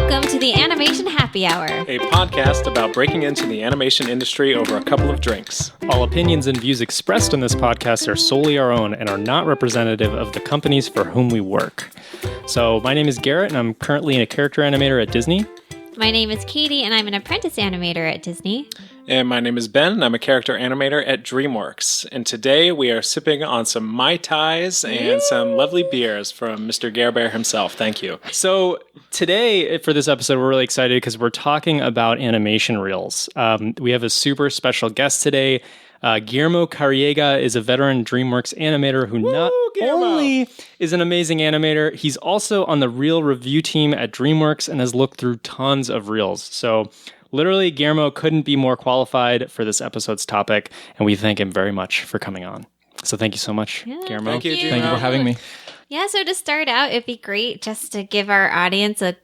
Welcome to the Animation Happy Hour, a podcast about breaking into the animation industry over a couple of drinks. All opinions and views expressed on this podcast are solely our own and are not representative of the companies for whom we work. So, my name is Garrett, and I'm currently a character animator at Disney. My name is Katie, and I'm an apprentice animator at Disney. And my name is Ben, and I'm a character animator at DreamWorks. And today we are sipping on some Mai Tais and some lovely beers from Mr. Gerber himself. Thank you. So today, for this episode, we're really excited because we're talking about animation reels. We have a super special guest today. Guillermo Careaga is a veteran DreamWorks animator who not only is an amazing animator, he's also on the reel review team at DreamWorks and has looked through tons of reels. So literally, Guillermo couldn't be more qualified for this episode's topic, and we thank him very much for coming on. So thank you so much, Guillermo. Thank you, Thank you for having me. Yeah, so to start out, it'd be great just to give our audience a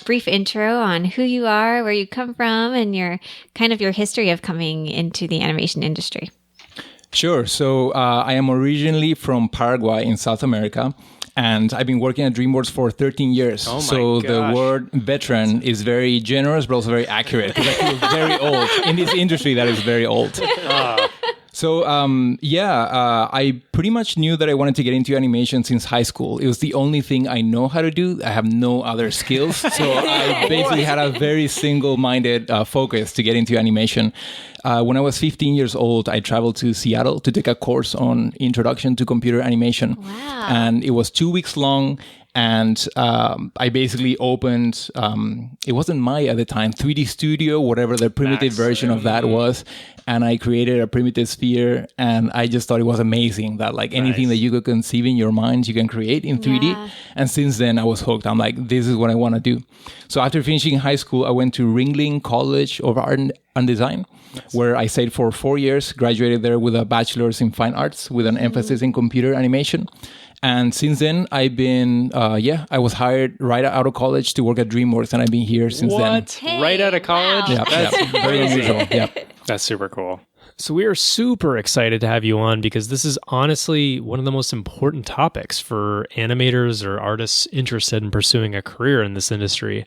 brief intro on who you are, where you come from, and your history of coming into the animation industry. Sure. So I am originally from Paraguay in South America, and I've been working at DreamWorks for 13 years. Oh my so gosh. the word veteran is very generous, but also very accurate, because I feel very old. In this industry, that is very old. So, I pretty much knew that I wanted to get into animation since high school. It was the only thing I know how to do. I have no other skills. So I basically had a very single-minded focus to get into animation. When I was 15 years old, I traveled to Seattle to take a course on Introduction to Computer Animation. Wow. And it was 2 weeks long. And I basically opened, it wasn't Maya at the time, 3D Studio, whatever the primitive version of that was. And I created a primitive sphere. And I just thought it was amazing that anything that you could conceive in your mind, you can create in 3D. Yeah. And since then, I was hooked. I'm like, this is what I want to do. So after finishing high school, I went to Ringling College of Art and Design, where I stayed for 4 years, graduated there with a bachelor's in fine arts with an emphasis in computer animation. And since then, I've been, I was hired right out of college to work at DreamWorks, and I've been here since then. Hey, Right out of college? wow. That's very unusual. Yeah. That's super cool. So we are super excited to have you on because this is honestly one of the most important topics for animators or artists interested in pursuing a career in this industry.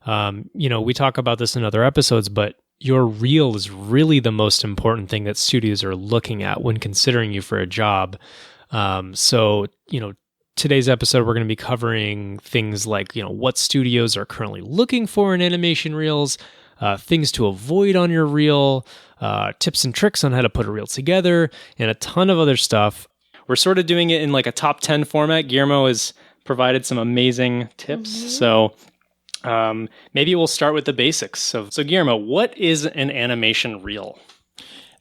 We talk about this in other episodes, but your reel is really the most important thing that studios are looking at when considering you for a job. Today's episode, we're going to be covering things like, what studios are currently looking for in animation reels, things to avoid on your reel, tips and tricks on how to put a reel together, and a ton of other stuff. We're sort of doing it in like a top 10 format. Guillermo has provided some amazing tips. So maybe we'll start with the basics. So Guillermo, what is an animation reel?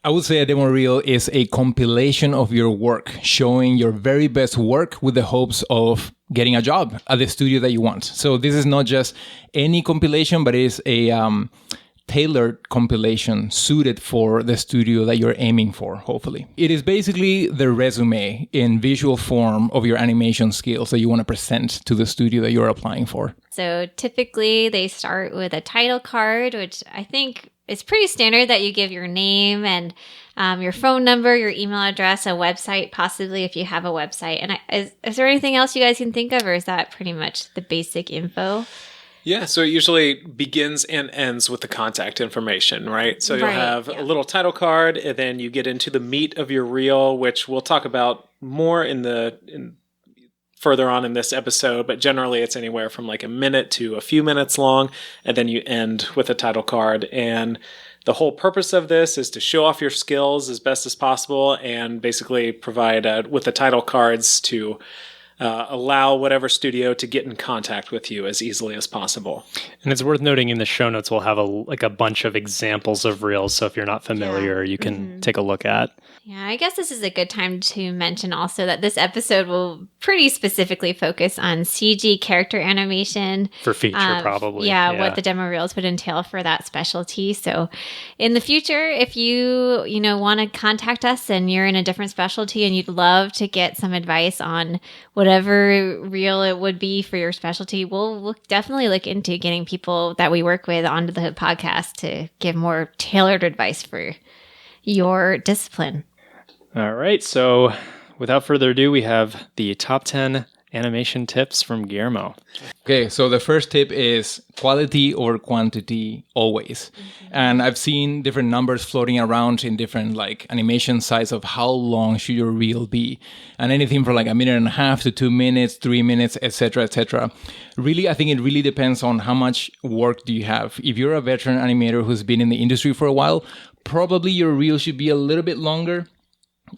I would say a demo reel is a compilation of your work, showing your very best work with the hopes of getting a job at the studio that you want. So this is not just any compilation, but it is a tailored compilation suited for the studio that you're aiming for, hopefully. It is basically the resume in visual form of your animation skills that you want to present to the studio that you're applying for. So typically they start with a title card, which I think is pretty standard that you give your name and your phone number, your email address, a website, possibly if you have a website. And is there anything else you guys can think of, or is that pretty much the basic info? Yeah, so it usually begins and ends with the contact information, right? So you'll have a little title card, and then you get into the meat of your reel, which we'll talk about more further on in this episode, but generally it's anywhere from like a minute to a few minutes long, and then you end with a title card. And the whole purpose of this is to show off your skills as best as possible and basically provide with the title cards to allow whatever studio to get in contact with you as easily as possible. And it's worth noting in the show notes, we'll have a bunch of examples of reels. So if you're not familiar, you can take a look at. Yeah, I guess this is a good time to mention also that this episode will pretty specifically focus on CG character animation. For feature, probably. Yeah, what the demo reels would entail for that specialty. So in the future, if you want to contact us and you're in a different specialty and you'd love to get some advice on whatever reel it would be for your specialty, we'll definitely look into getting people that we work with onto the podcast to give more tailored advice for your discipline. All right. So without further ado, we have the top 10 animation tips from Guillermo. Okay, so the first tip is quality over quantity always. And I've seen different numbers floating around in different like animation sites of how long should your reel be. And anything from like 1.5 minutes to 2 minutes, 3 minutes, etc., etc. Really, I think it really depends on how much work do you have. If you're a veteran animator who's been in the industry for a while, probably your reel should be a little bit longer.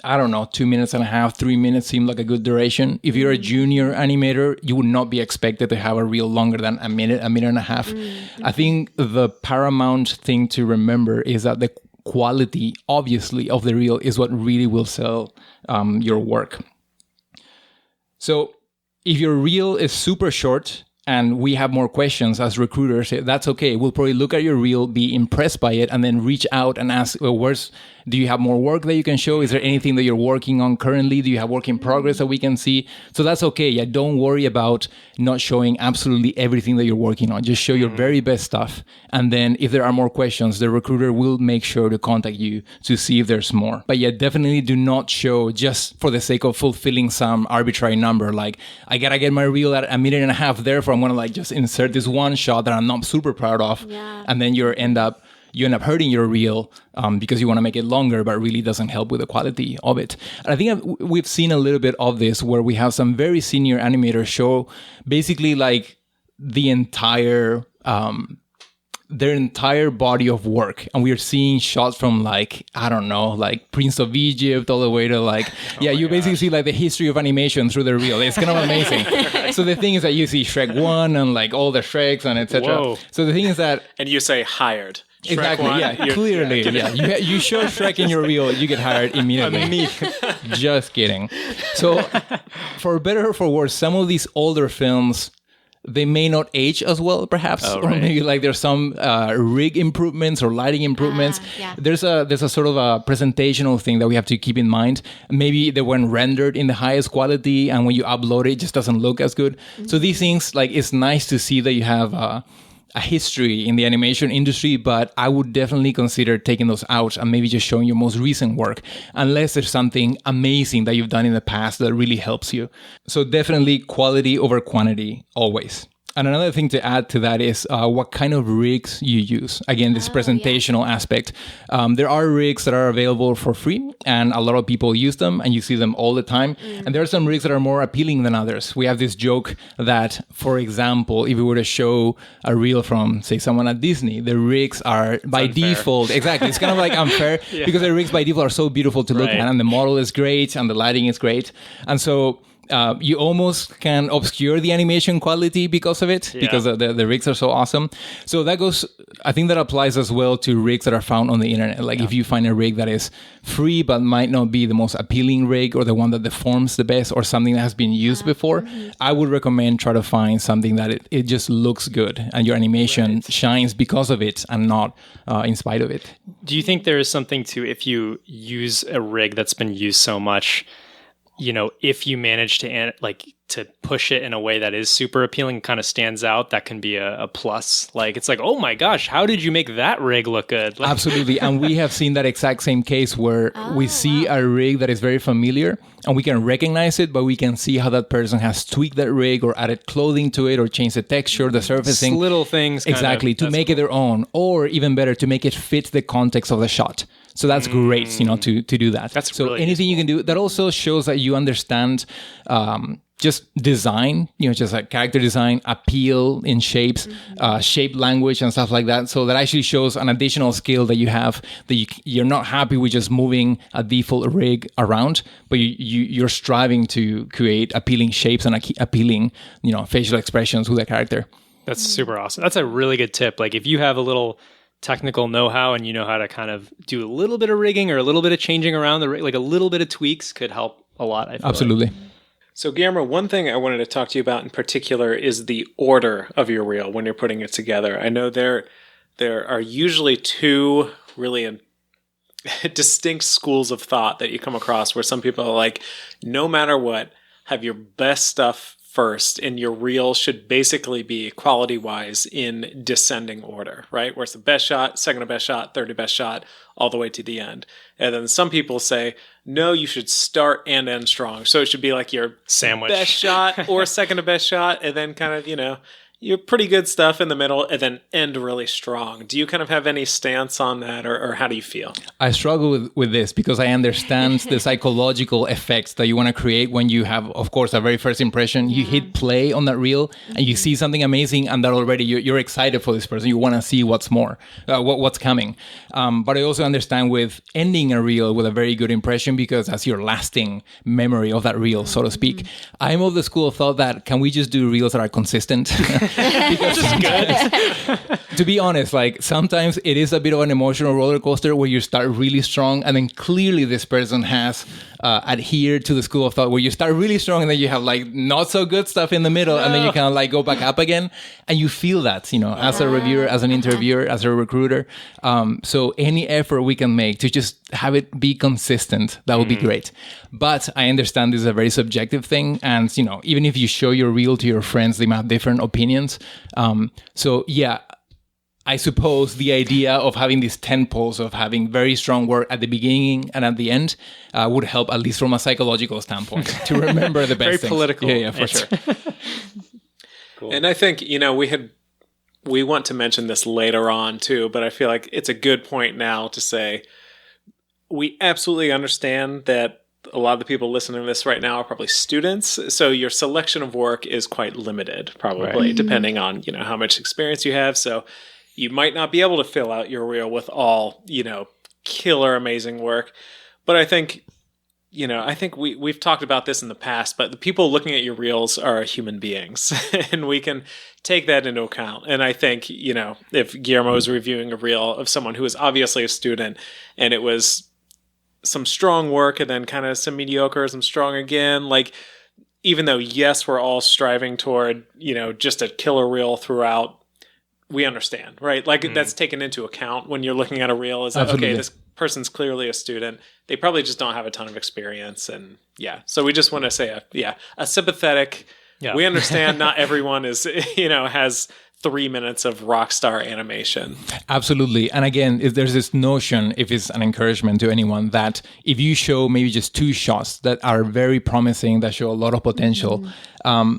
I don't know, 2.5 minutes, 3 minutes seem like a good duration. If you're a junior animator, you would not be expected to have a reel longer than a minute, 1.5 minutes. I think the paramount thing to remember is that the quality, obviously, of the reel is what really will sell your work. So if your reel is super short, and we have more questions as recruiters, that's okay. We'll probably look at your reel, be impressed by it, and then reach out and ask, well, do you have more work that you can show? Is there anything that you're working on currently? Do you have work in progress that we can see? So that's okay. Yeah, don't worry about not showing absolutely everything that you're working on. Just show your very best stuff. And then if there are more questions, the recruiter will make sure to contact you to see if there's more. But yeah, definitely do not show just for the sake of fulfilling some arbitrary number. Like, I gotta get my reel at 1.5 minutes, therefore I'm gonna like just insert this one shot that I'm not super proud of. Yeah. And then you end up hurting your reel because you want to make it longer, but really doesn't help with the quality of it. And I think we've seen a little bit of this where we have some very senior animators show basically like the entire their entire body of work, and we're seeing shots from like, I don't know, like Prince of Egypt all the way to like you basically see like the history of animation through the reel. It's kind of amazing. So the thing is that you see Shrek 1 and like all the Shreks and etc. So the thing is that, and you say hired. Shrek exactly. 1, yeah, clearly. Yeah, you show Shrek in your reel, you get hired immediately. Just kidding. So, for better or for worse, some of these older films, they may not age as well, perhaps, or maybe like there's some rig improvements or lighting improvements. There's a sort of a presentational thing that we have to keep in mind. Maybe they weren't rendered in the highest quality, and when you upload it just doesn't look as good. So these things, like, it's nice to see that you have a history in the animation industry, but I would definitely consider taking those out and maybe just showing your most recent work, unless there's something amazing that you've done in the past that really helps you. So definitely quality over quantity, always. And another thing to add to that is what kind of rigs you use. Again, this presentational aspect. There are rigs that are available for free, and a lot of people use them, and you see them all the time. And there are some rigs that are more appealing than others. We have this joke that, for example, if we were to show a reel from, say, someone at Disney, the rigs are by default. Exactly. It's kind of like unfair because the rigs by default are so beautiful to look at, and the model is great, and the lighting is great. And so you almost can obscure the animation quality because of it, because the rigs are so awesome. So that goes, I think that applies as well to rigs that are found on the internet. Like if you find a rig that is free but might not be the most appealing rig, or the one that deforms the best, or something that has been used before, I would recommend try to find something that it just looks good and your animation shines because of it and not in spite of it. Do you think there is something to, if you use a rig that's been used so much, you know, if you manage to to push it in a way that is super appealing, kind of stands out, that can be a plus. Like, it's like, oh my gosh, how did you make that rig look good? Like, absolutely. And we have seen that exact same case where we see a rig that is very familiar and we can recognize it, but we can see how that person has tweaked that rig or added clothing to it or changed the texture, the surfacing. Little things. Exactly. To make it their own, or even better, to make it fit the context of the shot. So that's great, you know, to do that. That's so really anything useful. you can do. That also shows that you understand just design, you know, just like character design, appeal in shapes, shape language and stuff like that. So that actually shows an additional skill that you have, that you're not happy with just moving a default rig around, but you're striving to create appealing shapes and appealing, you know, facial expressions with a character. That's super awesome. That's a really good tip. Like if you have a little technical know-how and you know how to kind of do a little bit of rigging or a little bit of changing around the rig, like a little bit of tweaks could help a lot, I feel. Absolutely. Like. So Guillermo, one thing I wanted to talk to you about in particular is the order of your reel when you're putting it together. I know there are usually two really distinct schools of thought that you come across, where some people are like, no matter what, have your best stuff first, and your reel should basically be quality-wise in descending order, right? Where it's the best shot, second to best shot, third to best shot, all the way to the end. And then some people say, no, you should start and end strong. So it should be like your Sandwich. best shot or second to best shot, and then kind of, your pretty good stuff in the middle, and then end really strong. Do you kind of have any stance on that, or how do you feel? I struggle with this because I understand the psychological effects that you want to create when you have, of course, a very first impression. You hit play on that reel and you see something amazing, and that already you're excited for this person. You want to see what's coming. But I also understand with ending a reel with a very good impression, because that's your lasting memory of that reel, so to speak. I'm of the school of thought that can we just do reels that are consistent? Because to be honest, like sometimes it is a bit of an emotional roller coaster where you start really strong, and then clearly this person has adhered to the school of thought where you start really strong, and then you have like not so good stuff in the middle, and then you kind of like go back up again, and you feel that, as a reviewer, as an interviewer, as a recruiter. So any effort we can make to just have it be consistent, that would be great. But I understand this is a very subjective thing, and even if you show your reel to your friends, they might have different opinions. So yeah, I suppose the idea of having these 10 poles of having very strong work at the beginning and at the end would help, at least from a psychological standpoint, to remember the best very things. Political. Yeah, for sure. Cool. And I think, we want to mention this later on too, but I feel like it's a good point now to say we absolutely understand that a lot of the people listening to this right now are probably students. So your selection of work is quite limited, probably, depending on, how much experience you have. So you might not be able to fill out your reel with all, killer amazing work. But I think, we've talked about this in the past, but the people looking at your reels are human beings, and we can take that into account. And I think, if Guillermo is reviewing a reel of someone who is obviously a student, and it was some strong work and then kind of some mediocre, some strong again, like, even though, yes, we're all striving toward, just a killer reel throughout, we understand, right? Like that's taken into account when you're looking at a reel, is that, okay, this person's clearly a student. They probably just don't have a ton of experience. And so we just want to say a sympathetic, we understand not everyone is, has 3 minutes of rock star animation. Absolutely. And again, if there's this notion, if it's an encouragement to anyone, that if you show maybe just 2 shots that are very promising, that show a lot of potential,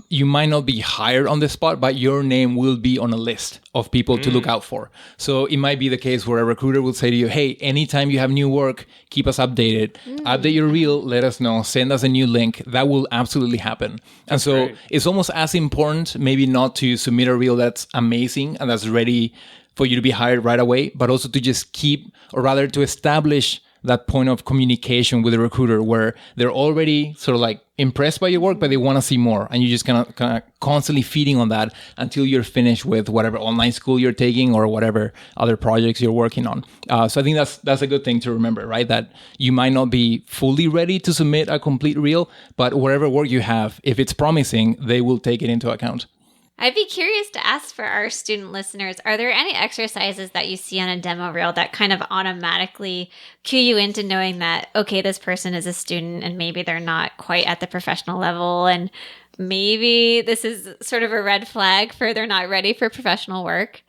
you might not be hired on the spot, but your name will be on a list of people to look out for. So it might be the case where a recruiter will say to you, hey, anytime you have new work, keep us updated. Update your reel, let us know, send us a new link. That will absolutely happen. And so it's almost as important, maybe not to submit a reel that's amazing and that's ready for you to be hired right away, but also to just keep, or rather to establish that point of communication with the recruiter where they're already sort of like impressed by your work, but they want to see more. And you just kind of constantly feeding on that until you're finished with whatever online school you're taking or whatever other projects you're working on. So I think that's a good thing to remember, right? That you might not be fully ready to submit a complete reel, but whatever work you have, if it's promising, they will take it into account. I'd be curious to ask for our student listeners, are there any exercises that you see on a demo reel that kind of automatically cue you into knowing that, okay, this person is a student and maybe they're not quite at the professional level, and maybe this is sort of a red flag for they're not ready for professional work?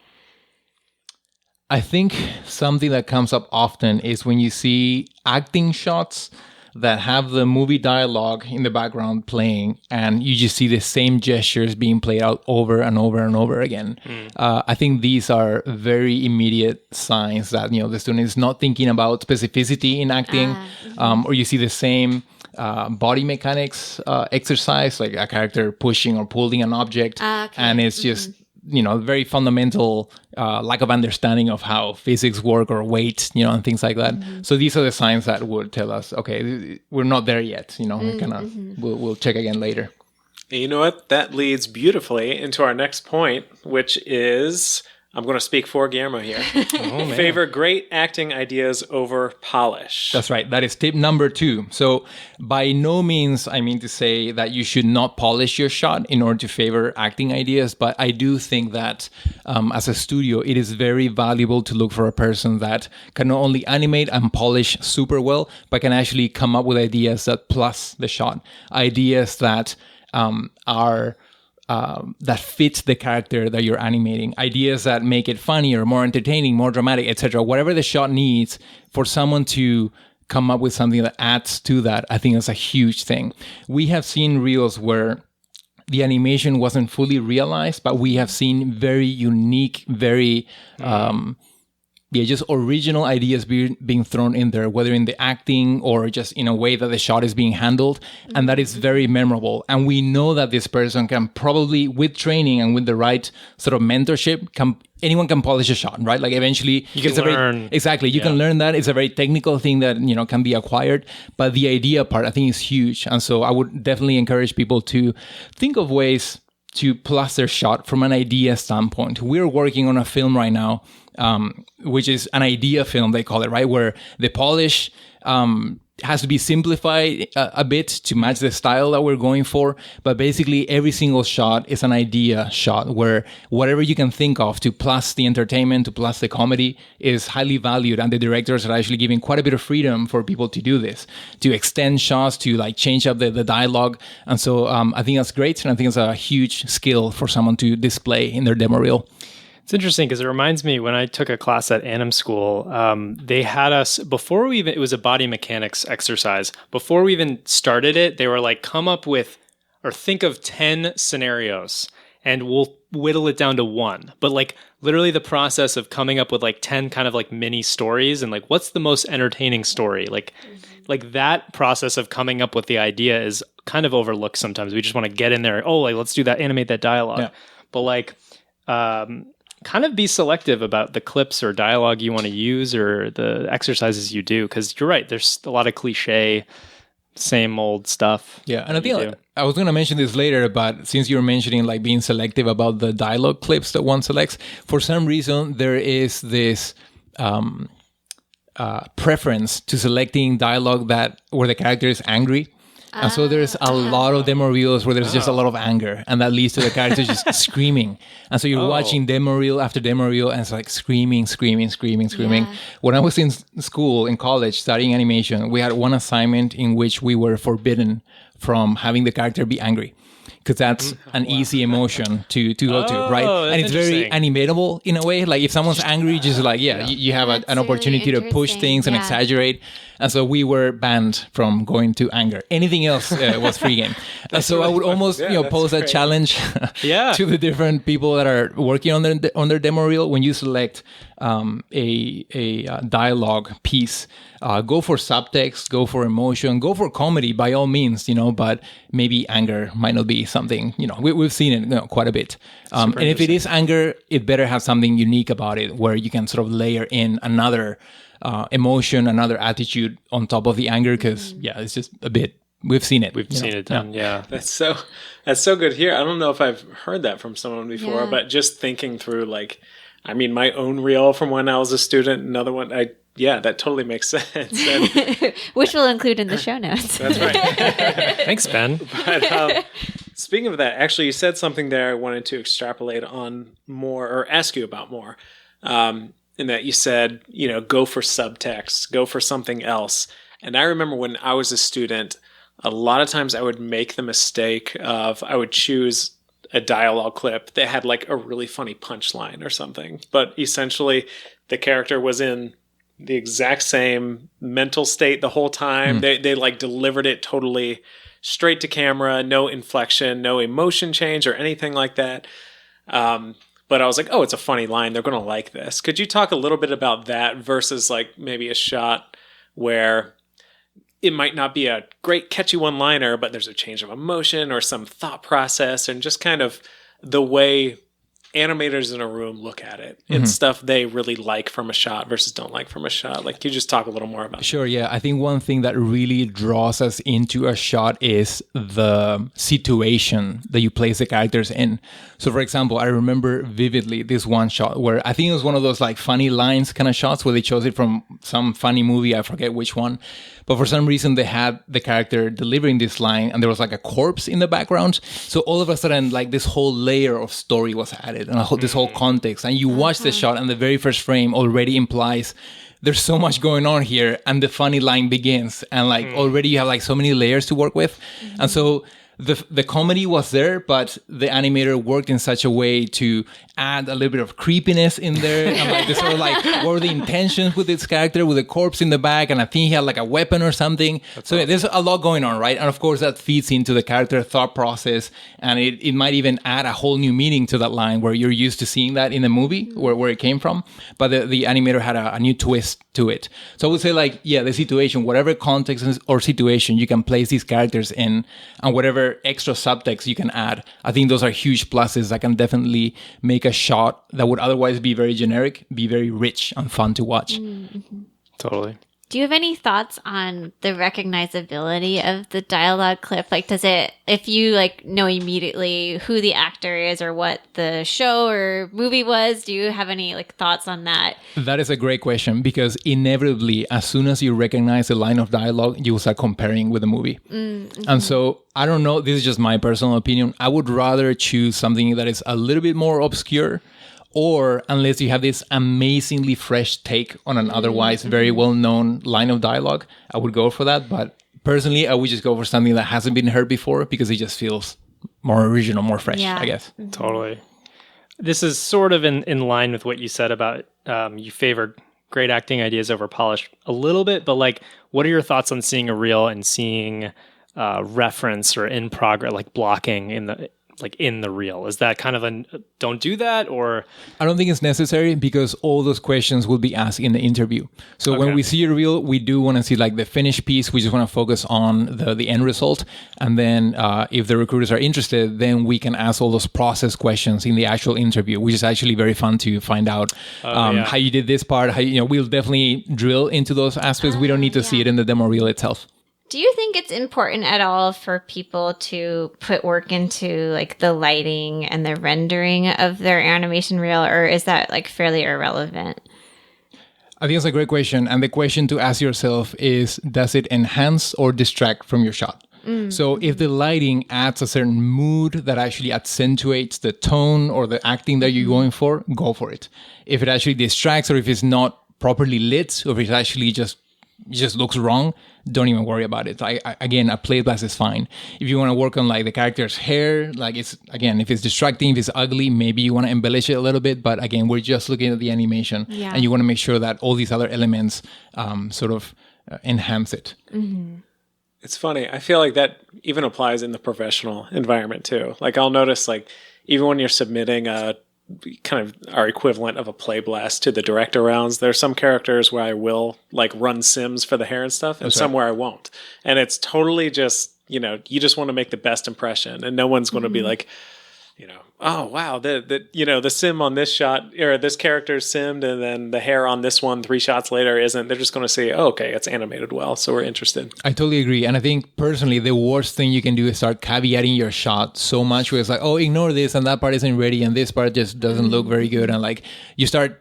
I think something that comes up often is when you see acting shots that have the movie dialogue in the background playing, and you just see the same gestures being played out over and over and over again. I think these are very immediate signs that the student is not thinking about specificity in acting, or you see the same body mechanics exercise, like a character pushing or pulling an object, and it's just very fundamental lack of understanding of how physics work or weight, and things like that. So these are the signs that would tell us, okay, we're not there yet. We'll check again later. And you know what? That leads beautifully into our next point, which is, I'm going to speak for Guillermo here. Favor great acting ideas over polish. That's right. That is tip number 2. So by no means, I mean to say that you should not polish your shot in order to favor acting ideas. But I do think that as a studio, it is very valuable to look for a person that can not only animate and polish super well, but can actually come up with ideas that plus the shot. Ideas that are that fits the character that you're animating. Ideas that make it funnier, more entertaining, more dramatic, etc. Whatever the shot needs for someone to come up with something that adds to that, I think is a huge thing. We have seen reels where the animation wasn't fully realized, but we have seen very unique, very just original ideas being thrown in there, whether in the acting or just in a way that the shot is being handled. And that is very memorable. And we know that this person can probably, with training and with the right sort of mentorship, anyone can polish a shot, right? Like eventually you can learn. You can learn that. It's a very technical thing that, can be acquired. But the idea part, I think, is huge. And so I would definitely encourage people to think of ways to plus their shot from an idea standpoint. We're working on a film right now, which is an idea film, they call it, right? Where the polish has to be simplified a bit to match the style that we're going for. But basically, every single shot is an idea shot where whatever you can think of to plus the entertainment, to plus the comedy is highly valued. And the directors are actually giving quite a bit of freedom for people to do this, to extend shots, to like change up the dialogue. And so I think that's great. And I think it's a huge skill for someone to display in their demo reel. It's interesting because it reminds me when I took a class at Anim School, they had us, before we even, it was a body mechanics exercise. Before we even started it, they were like, come up with, or think of 10 scenarios and we'll whittle it down to one. But like literally the process of coming up with like 10 kind of like mini stories and like, what's the most entertaining story? Like that process of coming up with the idea is kind of overlooked sometimes. We just want to get in there. Oh, like let's do that, animate that dialogue. Yeah. But like, kind of be selective about the clips or dialogue you want to use or the exercises you do, because you're right, there's a lot of cliche, same old stuff. Yeah, and I think I was going to mention this later, but since you're mentioning like being selective about the dialogue clips that one selects, for some reason there is this preference to selecting dialogue where the character is angry. And so there's a lot of demo reels where there's just a lot of anger, and that leads to the characters just screaming. And so you're watching demo reel after demo reel, and it's like screaming. Yeah. When I was in school, in college, studying animation, we had one assignment in which we were forbidden from having the character be angry, because that's an easy emotion to go to, right? And it's very animatable in a way. Like if someone's angry, just like, you have an opportunity to push things and exaggerate. And so we were banned from going to anger. Anything else was free game. And so I would almost pose that challenge to the different people that are working on their demo reel. When you select a dialogue piece, go for subtext, go for emotion, go for comedy by all means, but maybe anger might not be something, we've seen it quite a bit. And if it is anger, it better have something unique about it where you can sort of layer in another emotion, another attitude on top of the anger, because it's just a bit. We've seen it. We've seen it done. Yeah, that's so good here. I don't know if I've heard that from someone before, but just thinking through, like, I mean, my own reel from when I was a student, another one. That totally makes sense. Which we'll include in the show notes. That's right. Thanks, Ben. But speaking of that, actually, you said something there I wanted to extrapolate on more, or ask you about more. In that you said, go for subtext, go for something else. And I remember when I was a student, a lot of times I would make the mistake of, I would choose a dialogue clip that had like a really funny punchline or something. But essentially the character was in the exact same mental state the whole time. They like delivered it totally straight to camera, no inflection, no emotion change or anything like that. But I was like, it's a funny line. They're going to like this. Could you talk a little bit about that versus like maybe a shot where it might not be a great catchy one-liner, but there's a change of emotion or some thought process and just kind of the way animators in a room look at it and stuff they really like from a shot versus don't like from a shot. Like, can you just talk a little more about that? Sure, yeah. I think one thing that really draws us into a shot is the situation that you place the characters in. So, for example, I remember vividly this one shot where I think it was one of those like funny lines kind of shots where they chose it from some funny movie, I forget which one. But for some reason, they had the character delivering this line and there was like a corpse in the background. So all of a sudden, like this whole layer of story was added and this whole context. And you watch the shot and the very first frame already implies there's so much going on here. And the funny line begins. And like already you have like so many layers to work with. And so the comedy was there, but the animator worked in such a way to add a little bit of creepiness in there. And like, the sort of like, what were the intentions with this character with a corpse in the back? And I think he had like a weapon or something. So there's a lot going on, right? And of course, that feeds into the character thought process. And it might even add a whole new meaning to that line where you're used to seeing that in the movie, where it came from. But the animator had a new twist to it. So I would say like, yeah, the situation, whatever context or situation you can place these characters in, and whatever extra subtext you can add, I think those are huge pluses that can definitely make a shot that would otherwise be very generic be very rich and fun to watch. Totally. Do you have any thoughts on the recognizability of the dialogue clip? Like, does it, if you like know immediately who the actor is or what the show or movie was, do you have any like thoughts on that? That is a great question, because inevitably, as soon as you recognize a line of dialogue, you will start comparing with the movie. And so, I don't know, this is just my personal opinion. I would rather choose something that is a little bit more obscure, or unless you have this amazingly fresh take on an otherwise very well-known line of dialogue, I would go for that. But personally, I would just go for something that hasn't been heard before, because it just feels more original, more fresh, I guess. Totally. This is sort of in line with what you said about you favor great acting ideas over polish a little bit, but like, what are your thoughts on seeing a reel and seeing reference or in progress, like blocking in the reel? Is that kind of a don't do that, or? I don't think it's necessary, because all those questions will be asked in the interview. So when we see a reel, we do want to see like the finished piece. We just want to focus on the end result. And then if the recruiters are interested, then we can ask all those process questions in the actual interview, which is actually very fun to find out how you did this part. We'll definitely drill into those aspects. We don't need to see it in the demo reel itself. Do you think it's important at all for people to put work into like the lighting and the rendering of their animation reel, or is that like fairly irrelevant? I think it's a great question. And the question to ask yourself is, does it enhance or distract from your shot? So if the lighting adds a certain mood that actually accentuates the tone or the acting that you're going for, go for it. If it actually distracts, or if it's not properly lit, or if it's actually just looks wrong, don't even worry about it. Again, a plate glass is fine. If you want to work on like the character's hair, like if it's distracting, if it's ugly, maybe you want to embellish it a little bit. But again, we're just looking at the animation, and you want to make sure that all these other elements sort of enhance it. It's funny. I feel like that even applies in the professional environment too. Like I'll notice, like even when you're submitting a kind of our equivalent of a play blast to the director rounds, there's some characters where I will like run sims for the hair and stuff, and some where I won't. And it's totally just, you just want to make the best impression, and no one's going to be like, oh wow, the sim on this shot, or this character simmed, and then the hair on this one 3 shots later isn't. They're just going to say, oh, okay, it's animated well, so we're interested. I totally agree. And I think personally, the worst thing you can do is start caveating your shot so much where it's like, oh, ignore this, and that part isn't ready, and this part just doesn't look very good. And like you start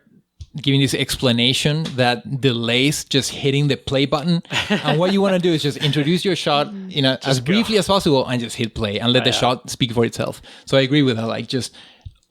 giving this explanation that delays just hitting the play button. And what you want to do is just introduce your shot as briefly as possible and just hit play and let the shot speak for itself. So I agree with that. Like just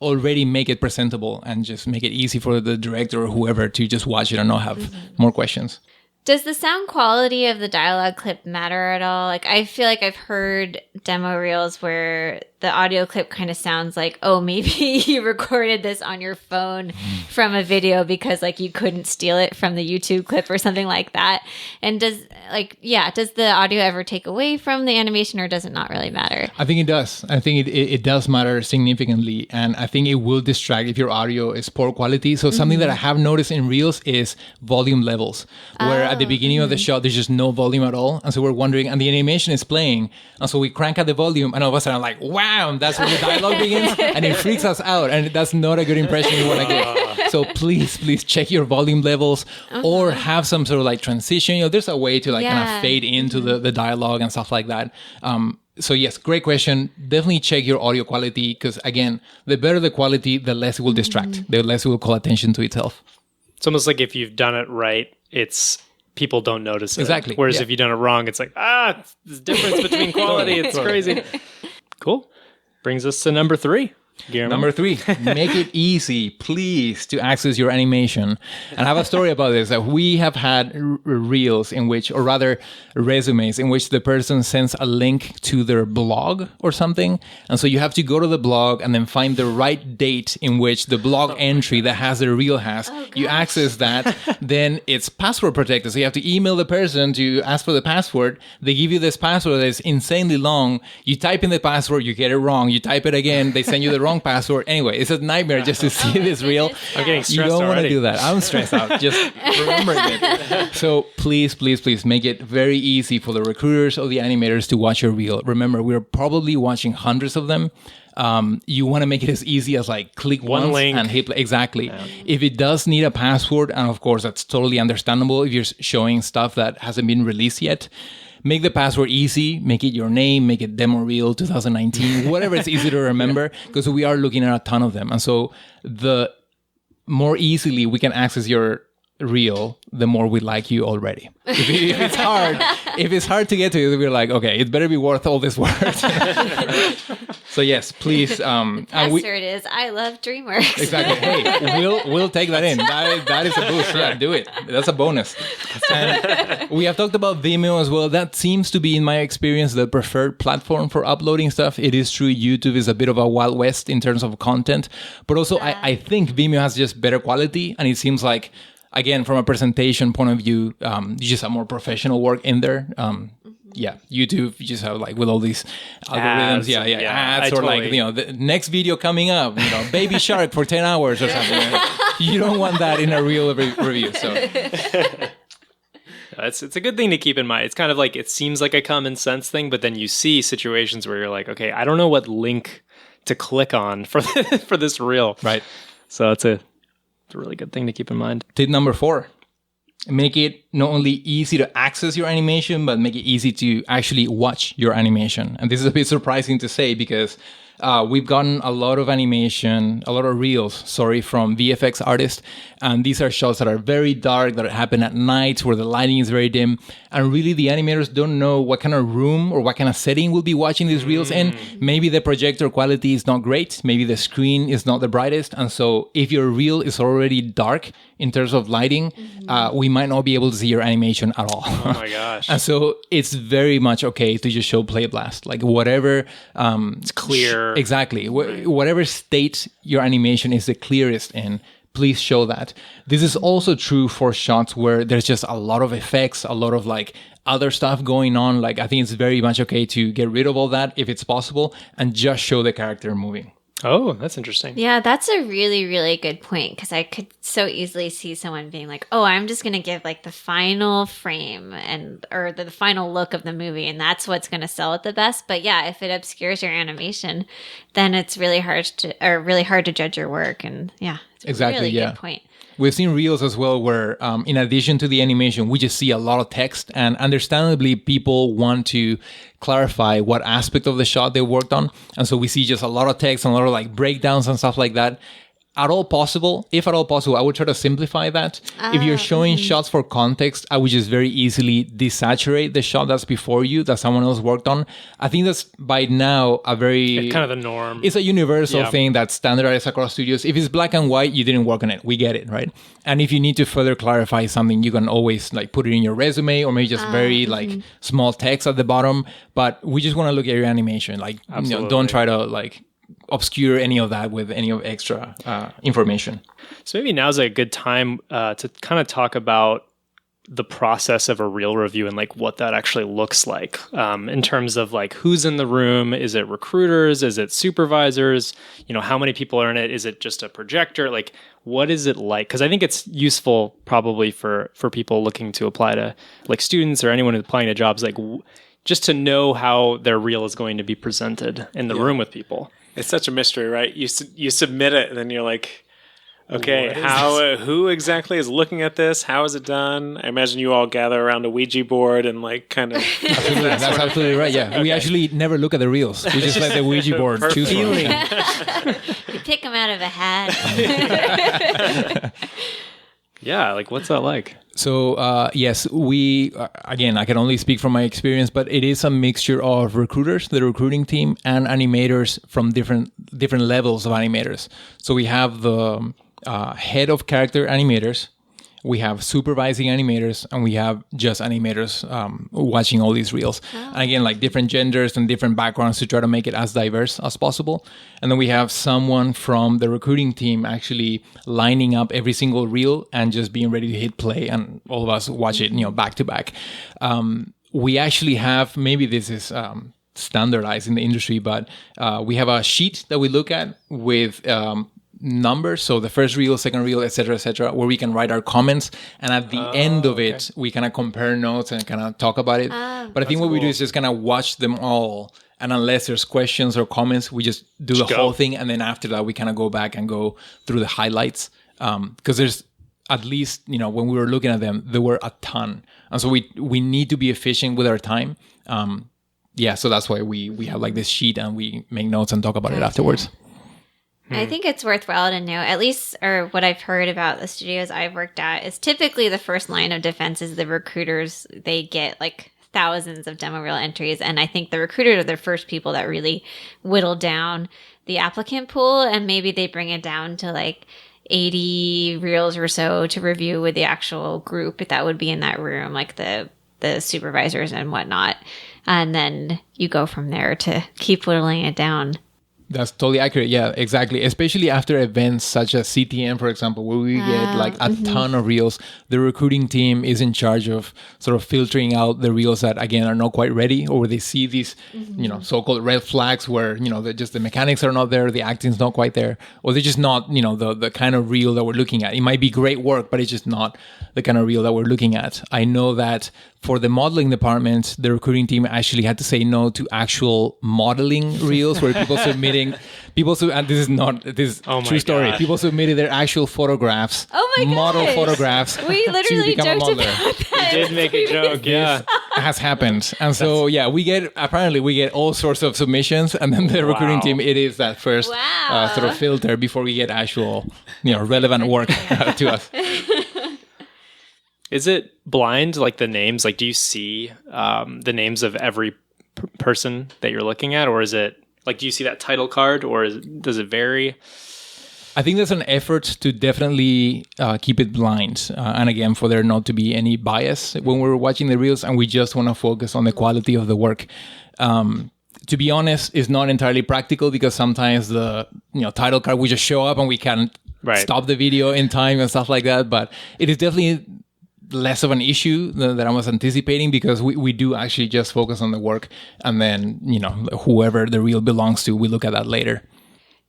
already make it presentable and just make it easy for the director or whoever to just watch it and not have more questions. Does the sound quality of the dialogue clip matter at all? Like, I feel like I've heard demo reels where the audio clip kind of sounds like, oh, maybe you recorded this on your phone from a video because like you couldn't steal it from the YouTube clip or something like that. And does the audio ever take away from the animation, or does it not really matter? I think it does. I think it does matter significantly. And I think it will distract if your audio is poor quality. So something that I have noticed in reels is volume levels, where at the beginning of the shot, there's just no volume at all. And so we're wondering, and the animation is playing. And so we crank up the volume, and all of a sudden I'm like, wow, that's when the dialogue begins. And it freaks us out. And that's not a good impression you want to get. So please check your volume levels, or have some sort of like transition. There's a way to like kind of fade into the dialogue and stuff like that. So yes, great question. Definitely check your audio quality, because again, the better the quality, the less it will distract, the less it will call attention to itself. It's almost like if you've done it right, people don't notice it. Exactly. Whereas if you've done it wrong, it's like, it's the difference between quality. It's crazy. Cool. Brings us to number 3. Guillermo? Number 3, make it easy, please, to access your animation. And I have a story about this. That we have had reels in which, or rather resumes, in which the person sends a link to their blog or something. And so you have to go to the blog and then find the right date in which the blog entry that has the reel has. You access that, then it's password protected. So you have to email the person to ask for the password. They give you this password that is insanely long. You type in the password, you get it wrong. You type it again, they send you the wrong password. Anyway, it's a nightmare just to see this reel. I'm getting stressed You don't want to already. do that. I'm stressed out. Just remembering it. So please, please, please make it very easy for the recruiters or the animators to watch your reel. Remember, we're probably watching hundreds of them. You want to make it as easy as like click One once link. and hit play. Exactly. Yeah. If it does need a password, and of course that's totally understandable if you're showing stuff that hasn't been released yet, make the password easy, make it your name, make it demo reel 2019, whatever it's easy to remember, because we are looking at a ton of them. And so the more easily we can access your reel, the more we like you already. If it's hard to get to it, we're like, okay, it better be worth all this work. So yes, please. Password is I love DreamWorks. Exactly. Hey, we'll take that in. That is a boost. Yeah, do it. That's a bonus. And we have talked about Vimeo as well. That seems to be, in my experience, the preferred platform for uploading stuff. It is true YouTube is a bit of a wild west in terms of content, but also I think Vimeo has just better quality, and it seems like, again, from a presentation point of view, you just have more professional work in there. Yeah, YouTube, you just have like with all these algorithms, ads, or like, the next video coming up, baby shark for 10 hours or something. You don't want that in a real review. So it's a good thing to keep in mind. It's kind of like, it seems like a common sense thing, but then you see situations where you're like, okay, I don't know what link to click on for this reel. Right. So it's a really good thing to keep in mind. Tip number 4. Make it not only easy to access your animation, but make it easy to actually watch your animation. And this is a bit surprising to say because we've gotten a lot of reels, from VFX artists. And these are shots that are very dark, that happen at night where the lighting is very dim. And really the animators don't know what kind of room or what kind of setting we'll be watching these reels in. Maybe the projector quality is not great. Maybe the screen is not the brightest. And so if your reel is already dark in terms of lighting, we might not be able to see your animation at all. Oh my gosh. And so it's very much okay to just show play blast. Like whatever... it's clear. Exactly. Whatever state your animation is the clearest in, please show that. This is also true for shots where there's just a lot of effects, a lot of like other stuff going on. Like I think it's very much okay to get rid of all that if it's possible and just show the character moving. Oh, that's interesting. Yeah, that's a really, really good point because I could so easily see someone being like, oh, I'm just going to give like the final frame or the final look of the movie and that's what's going to sell it the best. But yeah, if it obscures your animation, then it's really hard to judge your work. And yeah, it's a really good point. We've seen reels as well where, in addition to the animation, we just see a lot of text. And understandably, people want to clarify what aspect of the shot they worked on. And so we see just a lot of text and a lot of like breakdowns and stuff like that. If at all possible, I would try to simplify that. If you're showing shots for context, I would just very easily desaturate the shot that's before you that someone else worked on. I think that's by now it's kind of the norm. It's a universal thing that's standardized across studios. If it's black and white, you didn't work on it. We get it, right? And if you need to further clarify something, you can always like put it in your resume or maybe just very like small text at the bottom. But we just want to look at your animation. Like, don't try to like obscure any of that with any of extra information. So maybe now's a good time to kind of talk about the process of a reel review and like what that actually looks like in terms of like who's in the room. Is it recruiters? Is it supervisors? How many people are in it? Is it just a projector? Like, what is it like? Because I think it's useful probably for people looking to apply to like students or anyone who's applying to jobs, like just to know how their reel is going to be presented in the room with people. It's such a mystery, right? You submit it, and then you're like, okay, who exactly is looking at this? How is it done? I imagine you all gather around a Ouija board and like kind of... Absolutely. That's absolutely right, yeah. Okay. We actually never look at the reels. We just let the Ouija board choose one. You pick them out of a hat. Yeah, like what's that like? So yes, we again, I can only speak from my experience, but it is a mixture of recruiters, the recruiting team, and animators from different levels of animators. So we have the head of character animators, we have supervising animators, and we have just animators watching all these reels. And again, like different genders and different backgrounds to try to make it as diverse as possible. And then we have someone from the recruiting team actually lining up every single reel and just being ready to hit play, and all of us watch it, back to back. We actually have, maybe this is standardized in the industry, but we have a sheet that we look at with numbers, so the first reel, second reel, etc., where we can write our comments, and at the end of it we kind of compare notes and kind of talk about it. But I think what we do is just kind of watch them all, and unless there's questions or comments, we just do the whole thing, and then after that we kind of go back and go through the highlights, because there's at least, when we were looking at them, there were a ton, and so we need to be efficient with our time. So that's why we have like this sheet, and we make notes and talk about it afterwards. I think it's worthwhile to know, at least, or what I've heard about the studios I've worked at, is typically the first line of defense is the recruiters. They get like thousands of demo reel entries, and I think the recruiters are the first people that really whittle down the applicant pool, and maybe they bring it down to like 80 reels or so to review with the actual group that would be in that room, like the supervisors and whatnot. And then you go from there to keep whittling it down. That's totally accurate. Yeah, exactly. Especially after events such as CTM, for example, where we get like a ton of reels. The recruiting team is in charge of sort of filtering out the reels that, again, are not quite ready, or they see these, so-called red flags where, just the mechanics are not there, the acting's not quite there, or they're just not, the kind of reel that we're looking at. It might be great work, but it's just not the kind of reel that we're looking at. I know that for the modeling department, the recruiting team actually had to say no to actual modeling reels where people and this is true story. God. People submitted their actual photographs, model photographs. We literally to become joked a modeler. about that. You did make a joke, yeah. It has happened. And so, we get all sorts of submissions, and then the recruiting team, it is that first sort of filter before we get actual, relevant work to us. Is it blind, like the names? Like, do you see the names of every person that you're looking at? Or is it, like, do you see that title card, or does it vary? I think there's an effort to definitely keep it blind. And again, for there not to be any bias when we're watching the reels, and we just want to focus on the quality of the work. To be honest, it's not entirely practical, because sometimes the title card will just show up and we can't stop the video in time and stuff like that. But it is definitely less of an issue than I was anticipating, because we do actually just focus on the work, and then whoever the reel belongs to, we look at that later.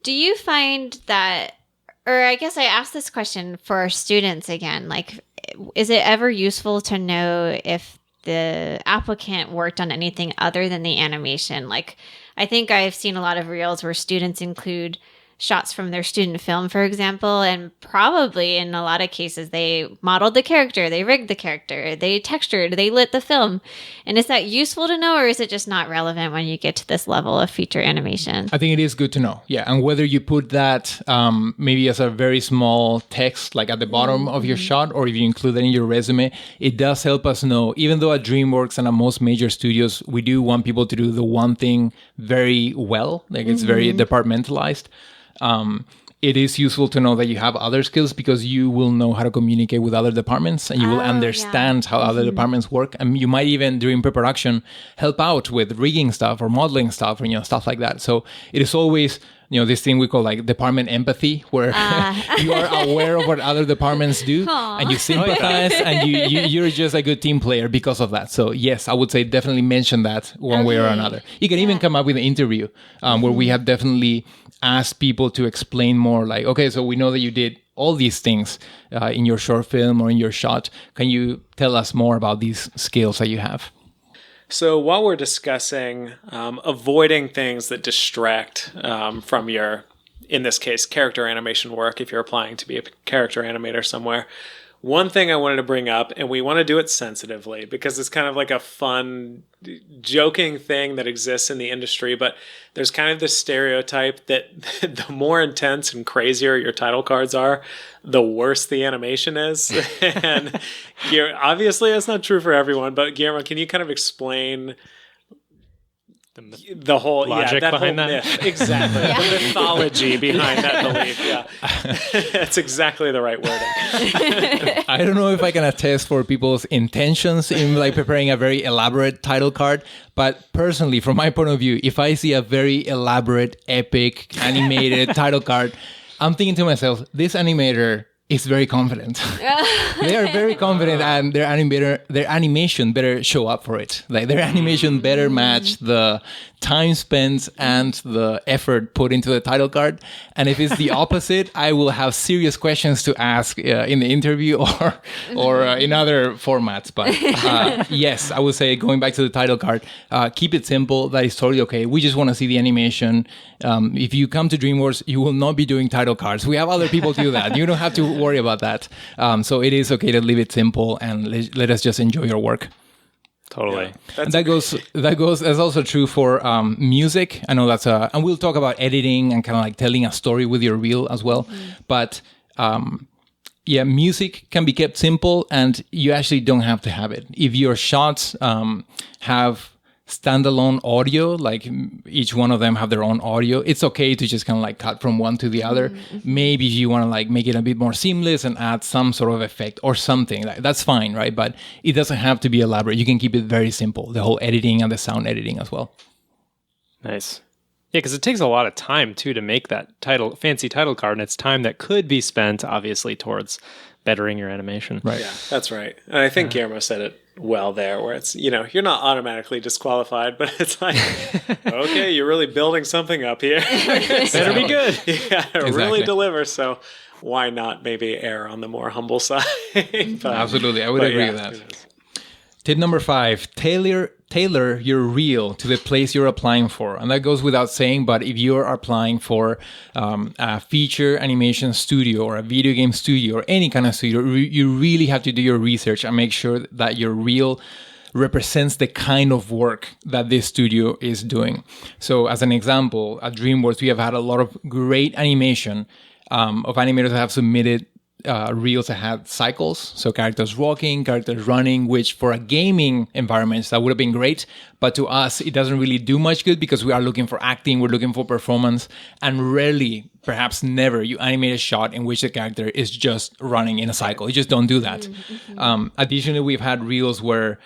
Do you find that, or I guess I asked this question for our students again, like, is it ever useful to know if the applicant worked on anything other than the animation? Like, I think I've seen a lot of reels where students include shots from their student film, for example, and probably in a lot of cases they modeled the character, they rigged the character, they textured, they lit the film. And is that useful to know, or is it just not relevant when you get to this level of feature animation? I think it is good to know. Yeah. And whether you put that maybe as a very small text, like at the bottom of your shot, or if you include that in your resume, it does help us know. Even though at DreamWorks and at most major studios, we do want people to do the one thing very well, like it's very departmentalized. It is useful to know that you have other skills, because you will know how to communicate with other departments, and you will understand how other departments work. And you might even, during pre-production, help out with rigging stuff or modeling stuff, or stuff like that. So it is always, this thing we call like department empathy, where you are aware of what other departments do, and you sympathize, and you're just a good team player because of that. So yes, I would say definitely mention that one way or another. You can even come up with an interview where we have definitely asked people to explain more, like, okay, so we know that you did all these things in your short film or in your shot. Can you tell us more about these skills that you have? So while we're discussing avoiding things that distract from your, in this case, character animation work, if you're applying to be a character animator somewhere, one thing I wanted to bring up, and we want to do it sensitively because it's kind of like a fun, joking thing that exists in the industry, but there's kind of this stereotype that the more intense and crazier your title cards are, the worse the animation is. And obviously that's not true for everyone, but Guillermo, can you kind of explain the whole logic behind whole that? myth. Exactly. The mythology behind that belief. Yeah. That's exactly the right wording. I don't know if I can attest for people's intentions in like preparing a very elaborate title card, but personally, from my point of view, if I see a very elaborate, epic, animated title card, I'm thinking to myself, this animator is very confident. They are very confident, and their animation better show up for it. Like their animation better match the time spent and the effort put into the title card. And if it's the opposite, I will have serious questions to ask in the interview or in other formats. But yes, I would say going back to the title card, keep it simple. That is totally okay. We just want to see the animation. If you come to DreamWorks, you will not be doing title cards. We have other people do that. You don't have to worry about that. So it is okay to leave it simple and let us just enjoy your work. Totally. Yeah, and that's also true for music. I know and we'll talk about editing and kind of like telling a story with your reel as well. But yeah, music can be kept simple and you actually don't have to have it. If your shots have standalone audio, like each one of them have their own audio, it's okay to just kind of like cut from one to the other. Maybe if you want to like make it a bit more seamless and add some sort of effect or something, that's fine, right? But it doesn't have to be elaborate. You can keep it very simple, the whole editing and the sound editing as well. Nice. Yeah, because it takes a lot of time too to make that fancy title card, and it's time that could be spent obviously towards bettering your animation. Right. Yeah, that's right. And I think Guillermo said it well there, where it's, you're not automatically disqualified, but it's like, okay, you're really building something up here. Better be good. Yeah, really deliver. So why not maybe err on the more humble side? Absolutely. I would agree with that. Tip number 5, tailor your reel to the place you're applying for. And that goes without saying, but if you're applying for a feature animation studio or a video game studio or any kind of studio, you really have to do your research and make sure that your reel represents the kind of work that this studio is doing. So as an example, at DreamWorks, we have had a lot of great animation of animators that have submitted reels that had cycles, so characters walking, characters running, which for a gaming environment that would have been great, but to us it doesn't really do much good because we are looking for acting, we're looking for performance, and rarely, perhaps never, you animate a shot in which the character is just running in a cycle. You just don't do that. Additionally, we've had reels where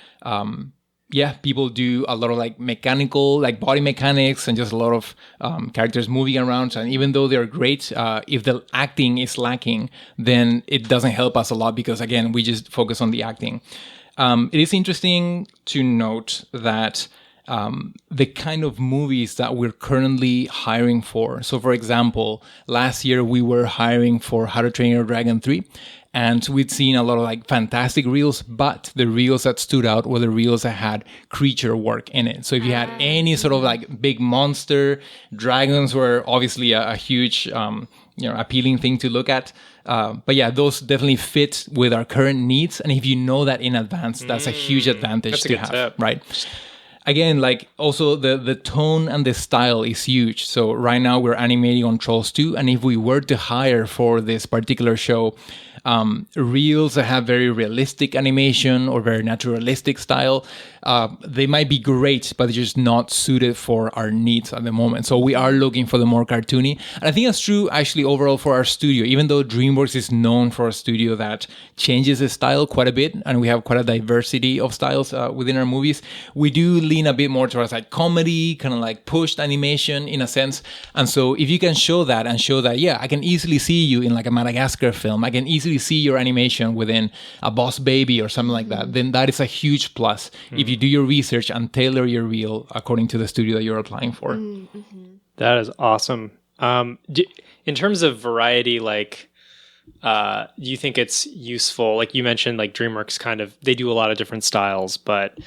people do a lot of like mechanical, like body mechanics and just a lot of characters moving around. And even though they're great, if the acting is lacking, then it doesn't help us a lot because, again, we just focus on the acting. It is interesting to note that the kind of movies that we're currently hiring for. So, for example, last year we were hiring for How to Train Your Dragon 3. And we'd seen a lot of like fantastic reels, but the reels that stood out were the reels that had creature work in it. So if you had any sort of like big monster, dragons were obviously a huge, appealing thing to look at. But yeah, those definitely fit with our current needs. And if you know that in advance, that's a huge advantage to have, tip. Right? Again, like also the tone and the style is huge. So right now we're animating on Trolls 2. And if we were to hire for this particular show, reels that have very realistic animation or very naturalistic style, they might be great, but they're just not suited for our needs at the moment. So we are looking for the more cartoony. And I think that's true actually overall for our studio, even though DreamWorks is known for a studio that changes its style quite a bit, and we have quite a diversity of styles within our movies. We do lean a bit more towards like comedy, kind of like pushed animation in a sense. And so if you can show that, yeah, I can easily see you in like a Madagascar film, I can easily see your animation within a Boss Baby or something like that, then that is a huge plus if you do your research and tailor your reel according to the studio that you're applying for. That is awesome. In terms of variety, like, do you think it's useful? Like you mentioned, like DreamWorks they do a lot of different styles, but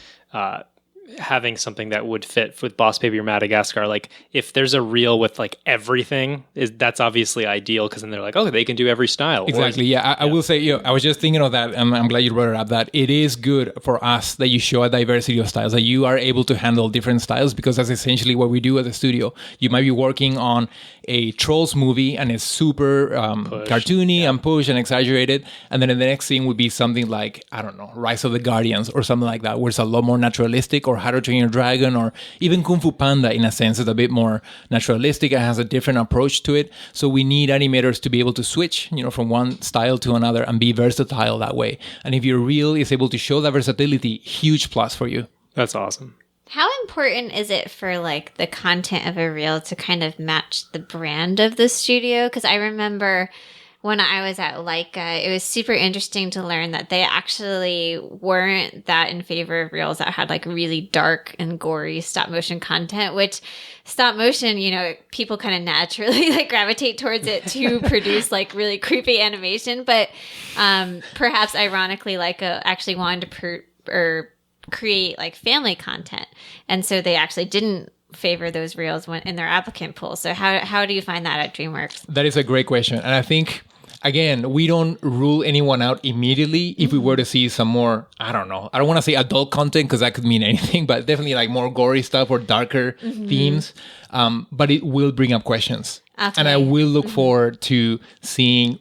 having something that would fit with Boss Baby or Madagascar. Like if there's a reel with like everything, that's obviously ideal because then they're like, oh, they can do every style. Exactly. I will say, I was just thinking of that, and I'm glad you brought it up, that it is good for us that you show a diversity of styles, that you are able to handle different styles, because that's essentially what we do at the studio. You might be working on a Trolls movie and it's super cartoony and push and exaggerated, and then the next thing would be something like, I don't know, Rise of the Guardians or something like that, where it's a lot more naturalistic, or How to Train Your Dragon, or even Kung Fu Panda in a sense is a bit more naturalistic and has a different approach to it. So we need animators to be able to switch, from one style to another and be versatile that way. And if your reel is able to show that versatility, huge plus for you. That's awesome. How important is it for like the content of a reel to kind of match the brand of the studio? Because I remember when I was at Leica, it was super interesting to learn that they actually weren't that in favor of reels that had like really dark and gory stop motion content, which stop motion, people kind of naturally like gravitate towards it to produce like really creepy animation. But perhaps ironically, Leica actually wanted to create like family content. And so they actually didn't favor those reels in their applicant pool. So how do you find that at DreamWorks? That is a great question. And I think, again, we don't rule anyone out immediately if we were to see some more, I don't want to say adult content because that could mean anything, but definitely like more gory stuff or darker themes. But it will bring up questions. Okay. And I will look forward to seeing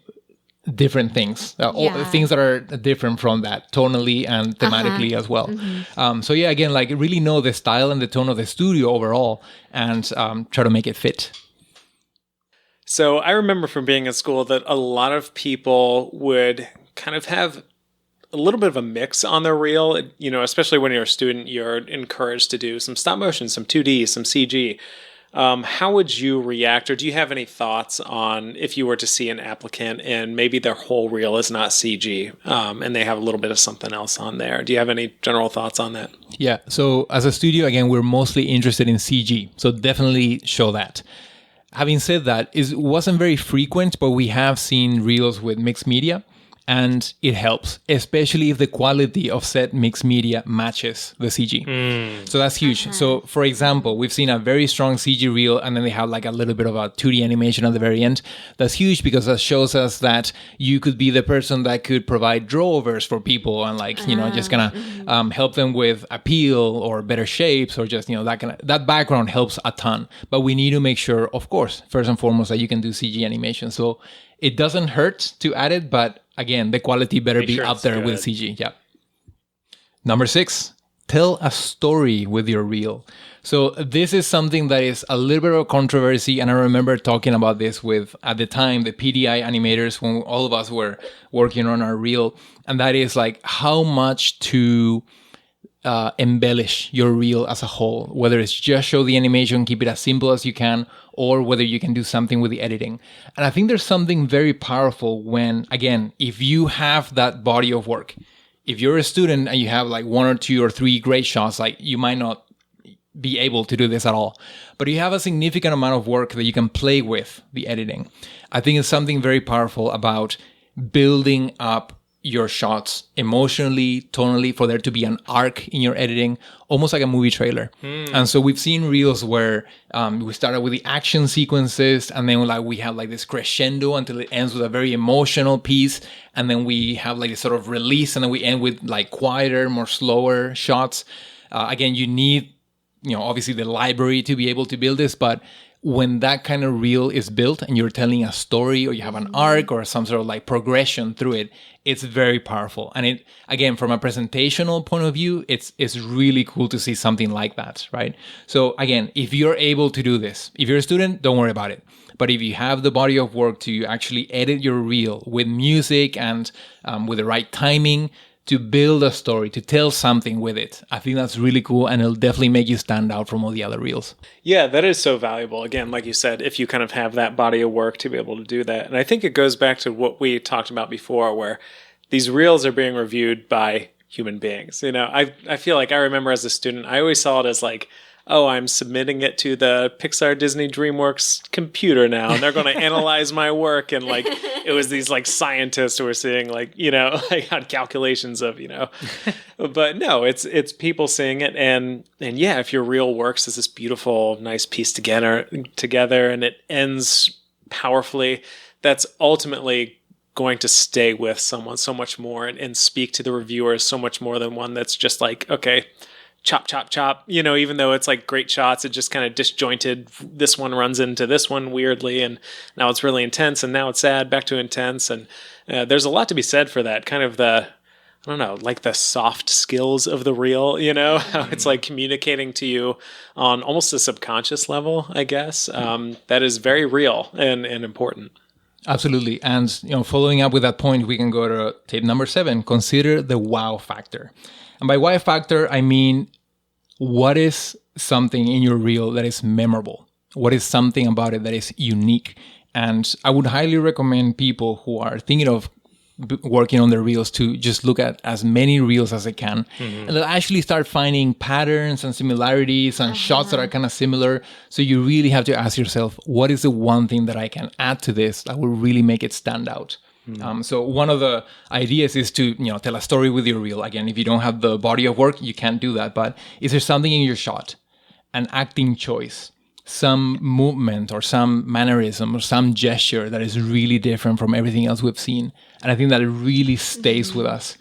different things, things that are different from that tonally and thematically as well. So yeah, again, like really know the style and the tone of the studio overall and try to make it fit. So I remember from being in school that a lot of people would kind of have a little bit of a mix on their reel. Especially when you're a student, you're encouraged to do some stop motion, some 2D, some CG. How would you react, or do you have any thoughts on if you were to see an applicant and maybe their whole reel is not CG and they have a little bit of something else on there? Do you have any general thoughts on that? Yeah. So as a studio, again, we're mostly interested in CG. So definitely show that. Having said that, it wasn't very frequent, but we have seen reels with mixed media, and it helps, especially if the quality of said mixed media matches the CG. So that's huge. So for example, we've seen a very strong CG reel, and then they have like a little bit of a 2D animation at the very end. That's huge because that shows us that you could be the person that could provide drawovers for people and like, just gonna help them with appeal or better shapes or just, that background helps a ton. But we need to make sure, of course, first and foremost, that you can do CG animation. So it doesn't hurt to add it, but again, the quality better be up there with CG. Yeah. Number 6, tell a story with your reel. So this is something that is a little bit of a controversy, and I remember talking about this with, at the time, the PDI animators when all of us were working on our reel, and that is like how much to embellish your reel as a whole, whether it's just show the animation, keep it as simple as you can, or whether you can do something with the editing. And I think there's something very powerful when, again, if you have that body of work, if you're a student and you have like 1 or 2 or 3 great shots, like you might not be able to do this at all, but you have a significant amount of work that you can play with the editing. I think it's something very powerful about building up your shots emotionally, tonally, for there to be an arc in your editing, almost like a movie trailer. And so we've seen reels where we started with the action sequences, and then like we have like this crescendo until it ends with a very emotional piece, and then we have like this sort of release, and then we end with like quieter, more slower shots. Again, you need, obviously the library to be able to build this, but when that kind of reel is built and you're telling a story or you have an arc or some sort of like progression through it, it's very powerful. And it, again, from a presentational point of view, it's really cool to see something like that, right? So again, if you're able to do this, if you're a student, don't worry about it. But if you have the body of work to actually edit your reel with music and with the right timing, to build a story, to tell something with it, I think that's really cool, and it'll definitely make you stand out from all the other reels. Yeah, that is so valuable. Again, like you said, if you kind of have that body of work to be able to do that. And I think it goes back to what we talked about before, where these reels are being reviewed by human beings. I feel like I remember as a student, I always saw it as like oh, I'm submitting it to the Pixar, Disney, DreamWorks computer now, and they're going to analyze my work. And like, it was these like scientists who were seeing like, like had calculations of, but no, it's people seeing it. And yeah, if your reel works as this beautiful, nice piece together, and it ends powerfully, that's ultimately going to stay with someone so much more and speak to the reviewers so much more than one that's just like, okay, chop, chop, chop, even though it's like great shots, it just kind of disjointed. This one runs into this one weirdly, and now it's really intense, and now it's sad, back to intense. And there's a lot to be said for that, kind of the, I don't know, like the soft skills of the reel, how it's like communicating to you on almost a subconscious level, I guess. That is very real and important. Absolutely. And, following up with that point, we can go to tip number 7, consider the wow factor. And by wow factor, I mean, what is something in your reel that is memorable? What is something about it that is unique? And I would highly recommend people who are thinking of working on their reels to just look at as many reels as they can. And they'll actually start finding patterns and similarities and shots that are kind of similar. So you really have to ask yourself, what is the one thing that I can add to this that will really make it stand out? So one of the ideas is to, tell a story with your reel. Again, if you don't have the body of work, you can't do that. But is there something in your shot, an acting choice, some movement or some mannerism or some gesture that is really different from everything else we've seen? And I think that it really stays with us.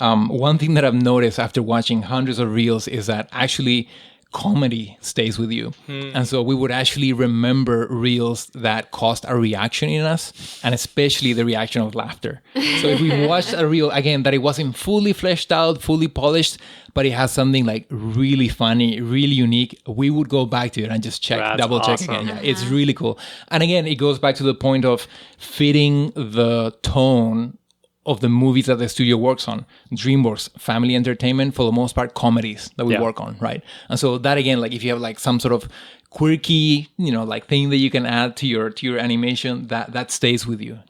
One thing that I've noticed after watching hundreds of reels is that actually comedy stays with you. And so we would actually remember reels that caused a reaction in us, and especially the reaction of laughter. So if we watched a reel, again, that it wasn't fully fleshed out, fully polished, but it has something like really funny, really unique, we would go back to it and just double check again. Yeah, it's really cool. And again, it goes back to the point of fitting the tone of the movies that the studio works on. DreamWorks, family entertainment, for the most part, comedies that we work on, right? And so that, again, like if you have like some sort of quirky, like thing that you can add to your animation, that stays with you,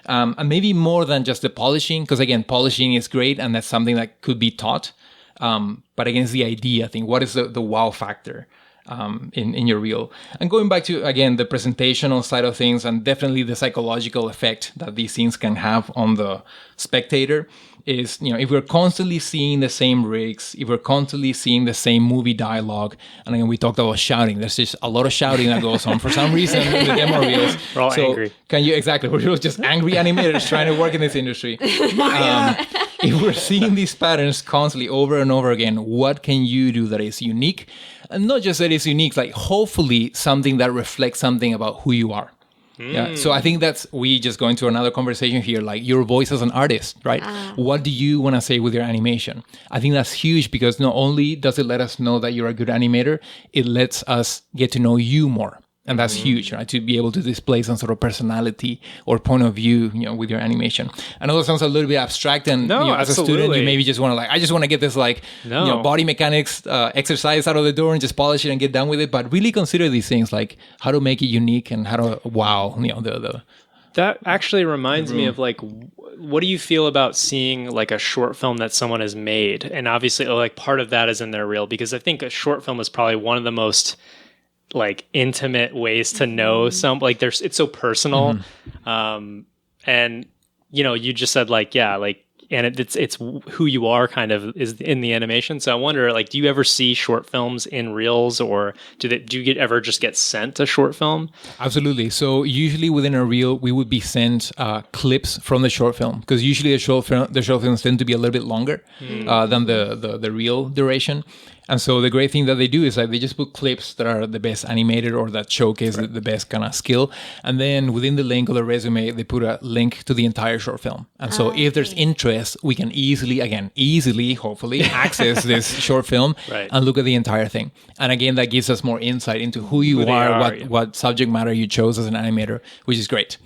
and maybe more than just the polishing, because again, polishing is great and that's something that could be taught. But again, it's the idea thing. What is the wow factor? In your reel. And going back to, again, the presentational side of things and definitely the psychological effect that these things can have on the spectator is, if we're constantly seeing the same rigs, if we're constantly seeing the same movie dialogue, and again, we talked about shouting, there's just a lot of shouting that goes on for some reason in the demo reels. We're all angry. We're just angry animators trying to work in this industry. If we're seeing these patterns constantly over and over again, what can you do that is unique? And not just that it's unique, like hopefully something that reflects something about who you are. Yeah. So I think we just go into another conversation here, like your voice as an artist, right? What do you want to say with your animation? I think that's huge because not only does it let us know that you're a good animator, it lets us get to know you more. And that's huge, right? To be able to display some sort of personality or point of view, with your animation. I know that sounds a little bit abstract, and as a student, you maybe just want to I just want to get this body mechanics exercise out of the door and just polish it and get done with it. But really consider these things, like how to make it unique and how to wow, That actually reminds me of what do you feel about seeing like a short film that someone has made? And obviously, like part of that is in their reel, because I think a short film is probably one of the most like intimate ways to know it's so personal. And you just said and it's who you are kind of is in the animation. So I wonder, do you ever see short films in reels, or do you ever just get sent a short film? Absolutely. So usually within a reel, we would be sent clips from the short film, because usually the short films tend to be a little bit longer than the real duration. And so the great thing that they do is they just put clips that are the best animated or that showcase the best kind of skill. And then within the link of the resume, they put a link to the entire short film. And so if there's interest, we can easily, hopefully, access this short film and look at the entire thing. And again, that gives us more insight into who you are, what subject matter you chose as an animator, which is great.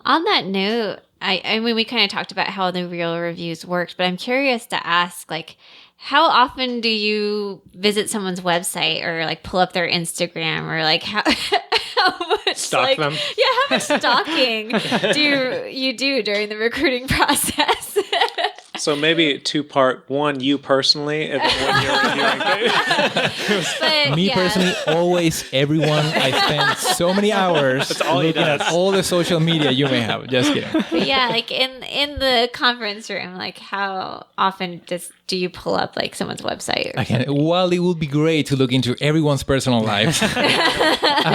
On that note, I mean, we kind of talked about how the reel reviews worked, but I'm curious to ask, how often do you visit someone's website or pull up their Instagram, or how much stalk them? Yeah, how much stalking do you do during the recruiting process? So maybe two-part, one you personally, and then one you're reviewing. But, Me personally, always, everyone. I spend so many hours looking at all the social media you may have. Just kidding. But yeah, like in the conference room, like how often do you pull up like someone's website? While it would be great to look into everyone's personal lives,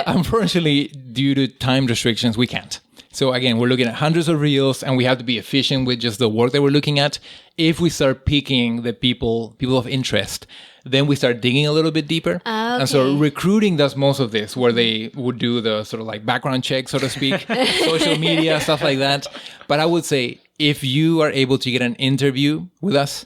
unfortunately, due to time restrictions, we can't. So again, we're looking at hundreds of reels, and we have to be efficient with just the work that we're looking at. If we start picking the people of interest, then we start digging a little bit deeper. Okay. And so recruiting does most of this, where they would do the sort of like background check, so to speak, social media, stuff like that. But I would say if you are able to get an interview with us,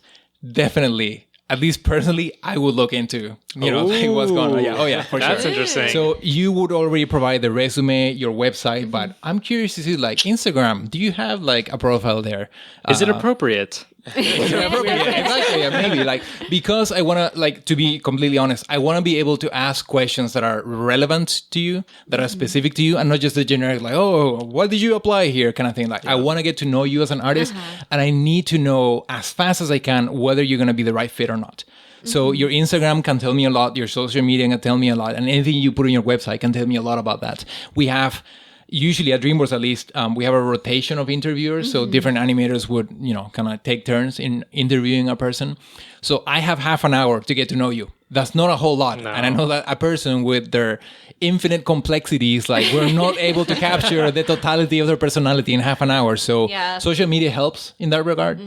definitely, at least personally, I would look into, like what's going on. Yeah. Oh, yeah, for sure. That's interesting. So you would already provide the resume, your website, but I'm curious to see, like, Instagram. Do you have like a profile there? Is it appropriate? Exactly. Yeah, maybe like, because I want to, like, to be completely honest, I want to be able to ask questions that are relevant to you, that are specific to you, and not just the generic, like, oh, what did you apply here kind of thing. Like, I want to get to know you as an artist, and I need to know as fast as I can whether you're going to be the right fit or not. So your Instagram can tell me a lot, your social media can tell me a lot, and anything you put on your website can tell me a lot about that. We have, usually at DreamWorks at least, we have a rotation of interviewers. So different animators would, kind of take turns in interviewing a person. So I have half an hour to get to know you. That's not a whole lot. No. And I know that a person with their infinite complexities, like, we're not able to capture the totality of their personality in half an hour. So social media helps in that regard.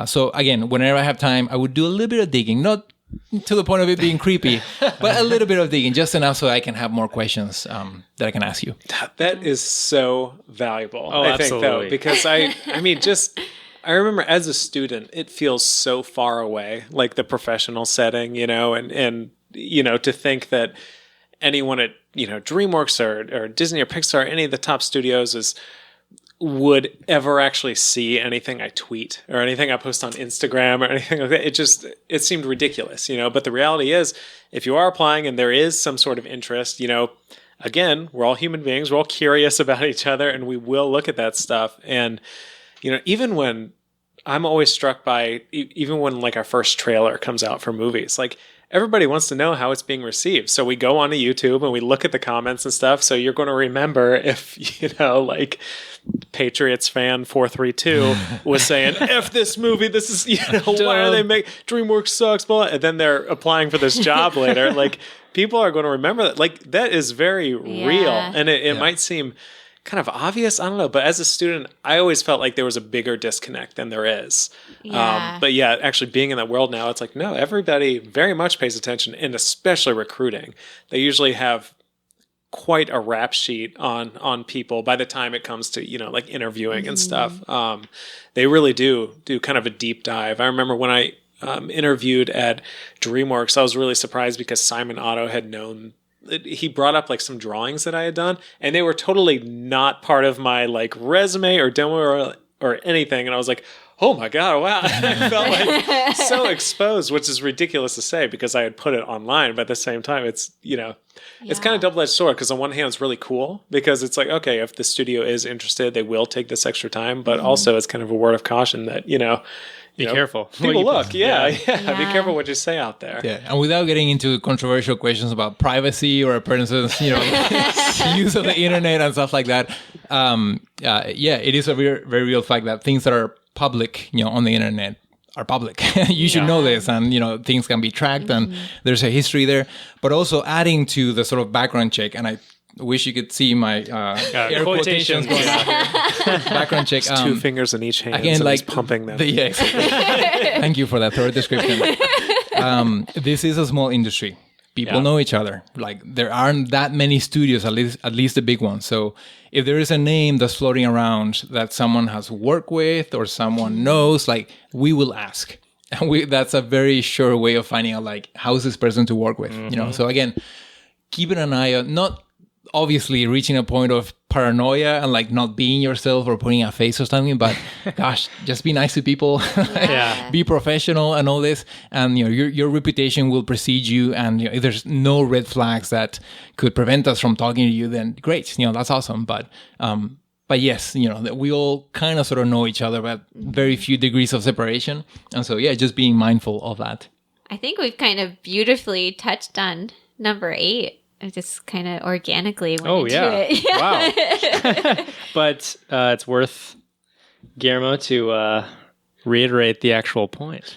So again, whenever I have time, I would do a little bit of digging, not to the point of it being creepy, but a little bit of digging, just enough so I can have more questions that I can ask you. That is so valuable. Oh, I think, absolutely. though, because I remember as a student, it feels so far away, like the professional setting, and to think that anyone at, DreamWorks or Disney or Pixar, any of the top studios would ever actually see anything I tweet or anything I post on Instagram or anything like that. It seemed ridiculous, but the reality is, if you are applying and there is some sort of interest, again, we're all human beings, we're all curious about each other, and we will look at that stuff. And, even when I'm always struck by, even when like our first trailer comes out for movies, like, everybody wants to know how it's being received. So we go onto YouTube and we look at the comments and stuff. So you're going to remember if, like Patriots fan 432 was saying, F this movie, this is, why are they DreamWorks sucks, blah, and then they're applying for this job later. Like, people are going to remember that. Like, that is very real. And it might seem kind of obvious, I don't know, but as a student, I always felt like there was a bigger disconnect than there is. But yeah, actually being in that world now, it's like, no, everybody very much pays attention, and especially recruiting. They usually have quite a rap sheet on people by the time it comes to, like interviewing and stuff. They really do kind of a deep dive. I remember when I interviewed at DreamWorks, I was really surprised because Simon Otto had known. He brought up like some drawings that I had done, and they were totally not part of my like resume or demo or anything. And I was like, oh my God, wow. I felt like so exposed, which is ridiculous to say because I had put it online, but at the same time, it's, it's kind of double-edged sword, because on one hand, it's really cool because it's like, okay, if the studio is interested, they will take this extra time, but also it's kind of a word of caution that, be careful. People look. Yeah. Be careful what you say out there. Yeah, and without getting into controversial questions about privacy or a person's, use of the internet and stuff like that. It is a very, very real fact that things that are public, on the internet are public. You should know this, and things can be tracked, and there's a history there. But also adding to the sort of background check, and I wish you could see my air quotations going on here. Background check. Two fingers in each hand. Again, so like pumping them. Exactly. Thank you for that thorough description. This is a small industry. People know each other. Like, there aren't that many studios, at least the big ones. So if there is a name that's floating around that someone has worked with or someone knows, like, we will ask. And that's a very sure way of finding out, like, how is this person to work with? So again, keeping an eye on, not obviously reaching a point of paranoia and like not being yourself or putting a face or something, but gosh, just be nice to people, be professional and all this, and your reputation will precede you. And if there's no red flags that could prevent us from talking to you, then great, that's awesome. But But yes, that we all kind of sort of know each other, but very few degrees of separation. And so, yeah, just being mindful of that. I think we've kind of beautifully touched on number 8. It just kind of organically went into it. Wow. But it's worth, Guillermo, to reiterate the actual point.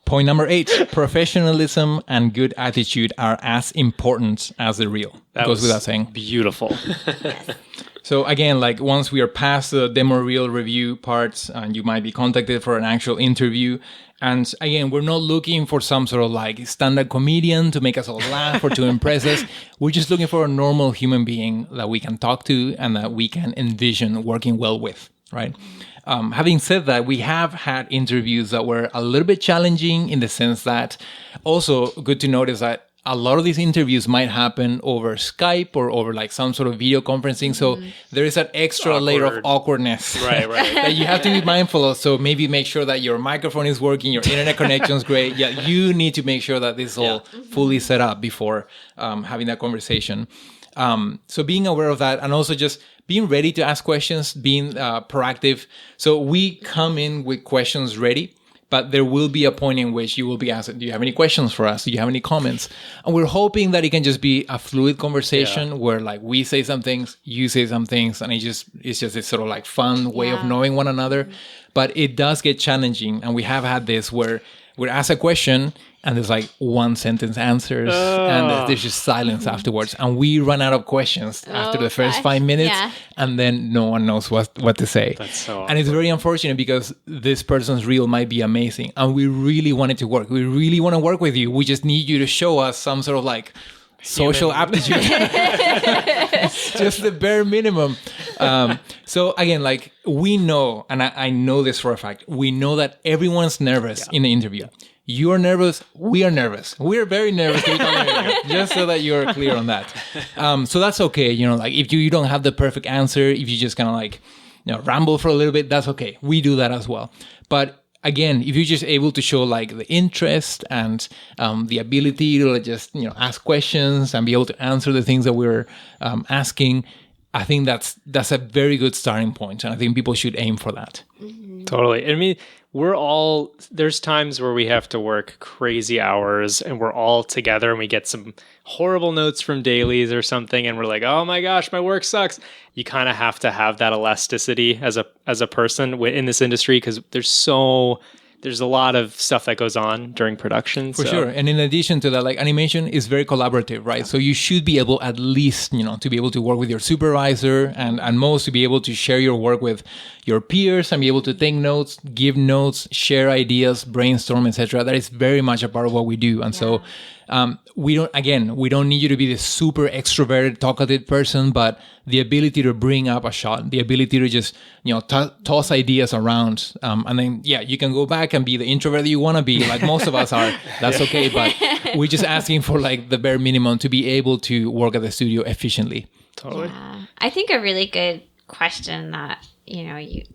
Point number 8, professionalism and good attitude are as important as the real. That goes without saying. Beautiful. So again, like once we are past the demo reel review parts, and you might be contacted for an actual interview. And again, we're not looking for some sort of like stand-up comedian to make us all laugh or to impress us. We're just looking for a normal human being that we can talk to and that we can envision working well with, right? Having said that, we have had interviews that were a little bit challenging in the sense that also good to notice that a lot of these interviews might happen over Skype or over like some sort of video conferencing. So there is that extra layer of awkwardness right. that you have to be mindful of. So maybe make sure that your microphone is working, your internet connection is great. Yeah, you need to make sure that this is all fully set up before having that conversation. So being aware of that, and also just being ready to ask questions, being proactive. So we come in with questions ready, but there will be a point in which you will be asked, do you have any questions for us? Do you have any comments? And we're hoping that it can just be a fluid conversation where like we say some things, you say some things, and it's just this sort of like fun way of knowing one another. But it does get challenging. And we have had this where we're asked a question and there's like one sentence answers and there's just silence afterwards. And we run out of questions after the first 5 minutes and then no one knows what to say. That's so awkward. And it's very unfortunate because this person's reel might be amazing and we really want it to work. We really want to work with you. We just need you to show us some sort of like social aptitude. Just the bare minimum. So again, like we know, and I know this for a fact, we know that everyone's nervous in the interview. You are nervous. We are nervous. We are very nervous to be talking here, just so that you're clear on that. So that's okay. Like if you don't have the perfect answer, if you just kind of like, ramble for a little bit, that's okay. We do that as well. But again, if you're just able to show like the interest and the ability to just, ask questions and be able to answer the things that we're asking, I think that's a very good starting point. And I think people should aim for that. Mm-hmm. Totally. I mean, there's times where we have to work crazy hours and we're all together and we get some horrible notes from dailies or something. And we're like, oh my gosh, my work sucks. You kind of have to have that elasticity as a person in this industry because there's a lot of stuff that goes on during production. For sure. And in addition to that, like animation is very collaborative, right? So you should be able at least, to be able to work with your supervisor and most to be able to share your work with your peers and be able to take notes, give notes, share ideas, brainstorm, etc. That is very much a part of what we do. And so we don't need you to be this super extroverted, talkative person, but the ability to bring up a shot, the ability to just, toss ideas around. And then, you can go back and be the introvert that you want to be, like most of us are. That's okay. But we're just asking for like the bare minimum to be able to work at the studio efficiently. Totally. Yeah. I think a really good question that,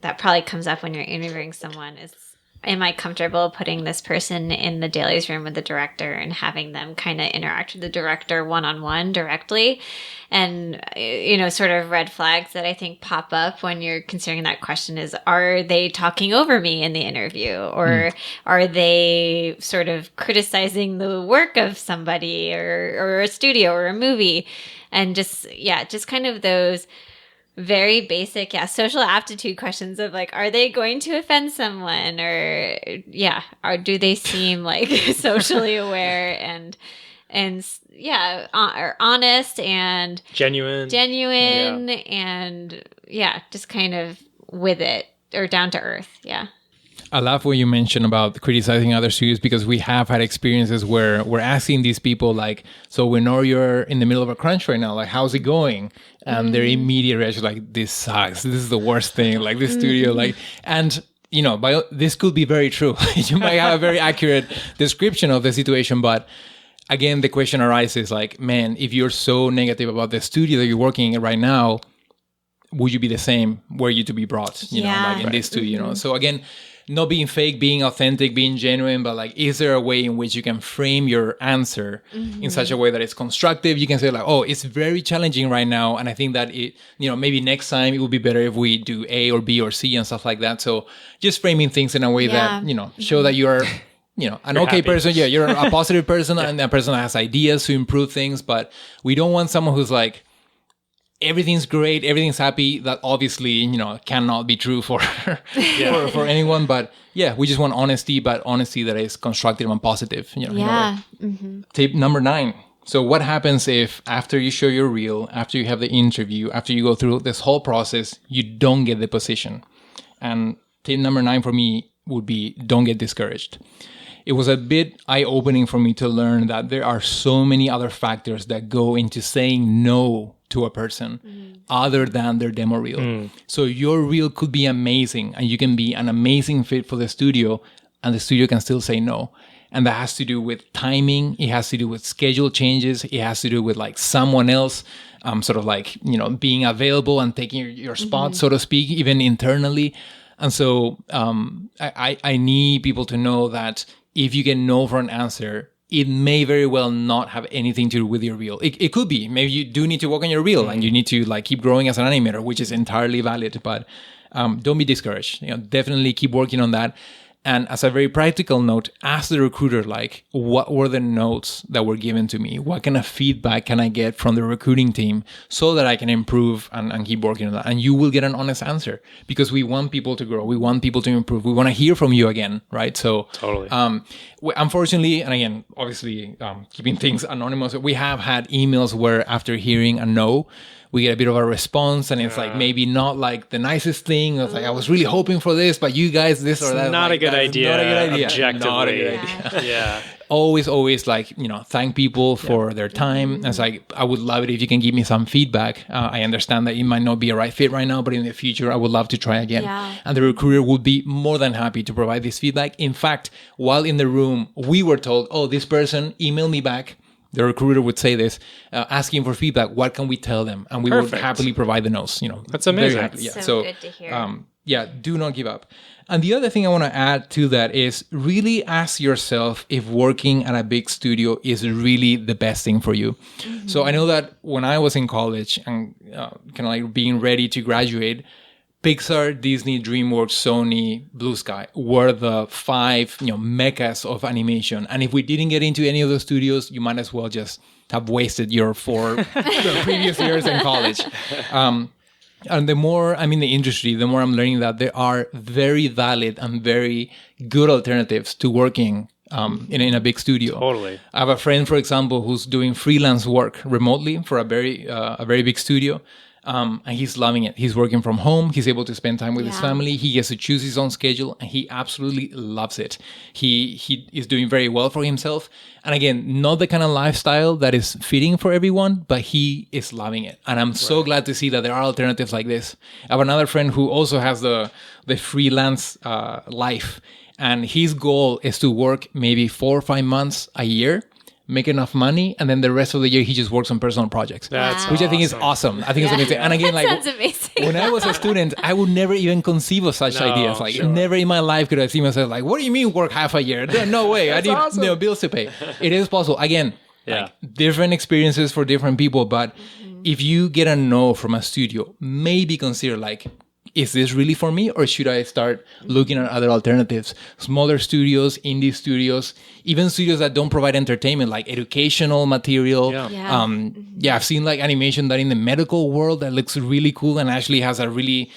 that probably comes up when you're interviewing someone is, am I comfortable putting this person in the dailies room with the director and having them kind of interact with the director one-on-one directly? And, sort of red flags that I think pop up when you're considering that question is, are they talking over me in the interview? Or are they sort of criticizing the work of somebody or a studio or a movie? And just kind of those very basic, social aptitude questions of like, are they going to offend someone or do they seem like socially aware and or honest and genuine and just kind of with it or down to earth. Yeah. I love what you mentioned about criticizing other studios because we have had experiences where we're asking these people like, so we know you're in the middle of a crunch right now, like how's it going? And their immediate reaction like, this sucks. This is the worst thing. Like this studio, like, and this could be very true. You might have a very accurate description of the situation, but again, the question arises like, man, if you're so negative about the studio that you're working in right now, would you be the same were you to be brought, like in this studio, So again, not being fake, being authentic, being genuine, but like, is there a way in which you can frame your answer in such a way that it's constructive? You can say like, oh, it's very challenging right now, and I think that it, maybe next time it would be better if we do A or B or C and stuff like that. So just framing things in a way that, show that you're, an okay person. Yeah, you're a positive person and a person that has ideas to improve things, but we don't want someone who's like, everything's great, everything's happy. That obviously, cannot be true for for anyone. But yeah, we just want honesty, but honesty that is constructive and positive. Tip number 9. So what happens if after you show your reel, after you have the interview, after you go through this whole process, you don't get the position? And tip number 9 for me would be, don't get discouraged. It was a bit eye-opening for me to learn that there are so many other factors that go into saying no to a person other than their demo reel. So your reel could be amazing and you can be an amazing fit for the studio, and the studio can still say no. And that has to do with timing. It has to do with schedule changes. It has to do with like someone else sort of like, being available and taking your spot, so to speak, even internally. And so I need people to know that if you get no for an answer, it may very well not have anything to do with your reel. It could be. Maybe you do need to work on your reel and you need to like keep growing as an animator, which is entirely valid. But don't be discouraged. Definitely keep working on that. And as a very practical note, ask the recruiter, like, what were the notes that were given to me? What kind of feedback can I get from the recruiting team so that I can improve and keep working on that? And you will get an honest answer, because we want people to grow. We want people to improve. We want to hear from you again, right? So totally. Unfortunately, and again, obviously, keeping things anonymous, we have had emails where after hearing a no, we get a bit of a response, and it's like maybe not like the nicest thing. It's like, I was really hoping for this, but you guys this or that. Not a good idea. Not a good idea. Objectively. Not a good idea. Yeah. Always like, thank people for their time. It's like, I would love it if you can give me some feedback. I understand that it might not be a right fit right now, but in the future, I would love to try again. Yeah. And the recruiter would be more than happy to provide this feedback. In fact, while in the room, we were told, oh, this person emailed me back. The recruiter would say this, asking for feedback. What can we tell them? And we would happily provide the notes. That's amazing. That's so good to hear. Do not give up. And the other thing I want to add to that is really ask yourself if working at a big studio is really the best thing for you. So I know that when I was in college and kind of like being ready to graduate, Pixar, Disney, DreamWorks, Sony, Blue Sky were the 5, meccas of animation. And if we didn't get into any of those studios, you might as well just have wasted your 4 previous years in college. And the more I'm in the industry, the more I'm learning that there are very valid and very good alternatives to working in a big studio. Totally. I have a friend, for example, who's doing freelance work remotely for a very big studio. And he's loving it. He's working from home. He's able to spend time with his family. He gets to choose his own schedule, and he absolutely loves it. He is doing very well for himself. And again, not the kind of lifestyle that is fitting for everyone, but he is loving it. And I'm so glad to see that there are alternatives like this. I have another friend who also has the freelance life, and his goal is to work maybe 4 or 5 months a year, make enough money, and then the rest of the year he just works on personal projects. Which I think is awesome. I think it's amazing. And again, like, sounds amazing. When I was a student, I would never even conceive of such ideas. Like, never in my life could I see myself like, what do you mean work half a year? No way. I need bills to pay. It is possible. Again, like, different experiences for different people, but if you get a no from a studio, maybe consider like, is this really for me, or should I start looking at other alternatives? Smaller studios, indie studios, even studios that don't provide entertainment, like educational material. I've seen like animation that in the medical world that looks really cool and actually has a really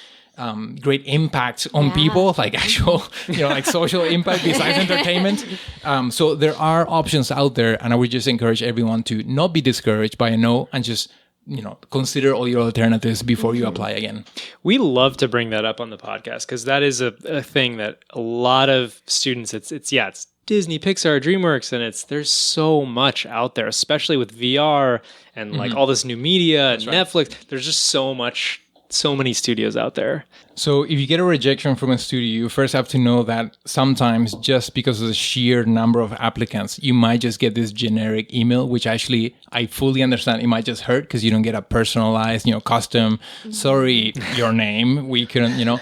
great impact on people, like actual, like social impact besides entertainment. So there are options out there, and I would just encourage everyone to not be discouraged by a no and just consider all your alternatives before you apply again. We love to bring that up on the podcast because that is a thing that a lot of students, it's Disney, Pixar, DreamWorks, and there's so much out there, especially with VR and like all this new media and Netflix. There's just so many studios out there. So if you get a rejection from a studio, you first have to know that sometimes just because of the sheer number of applicants, you might just get this generic email, which actually I fully understand it might just hurt because you don't get a personalized, custom, sorry, your name, we couldn't,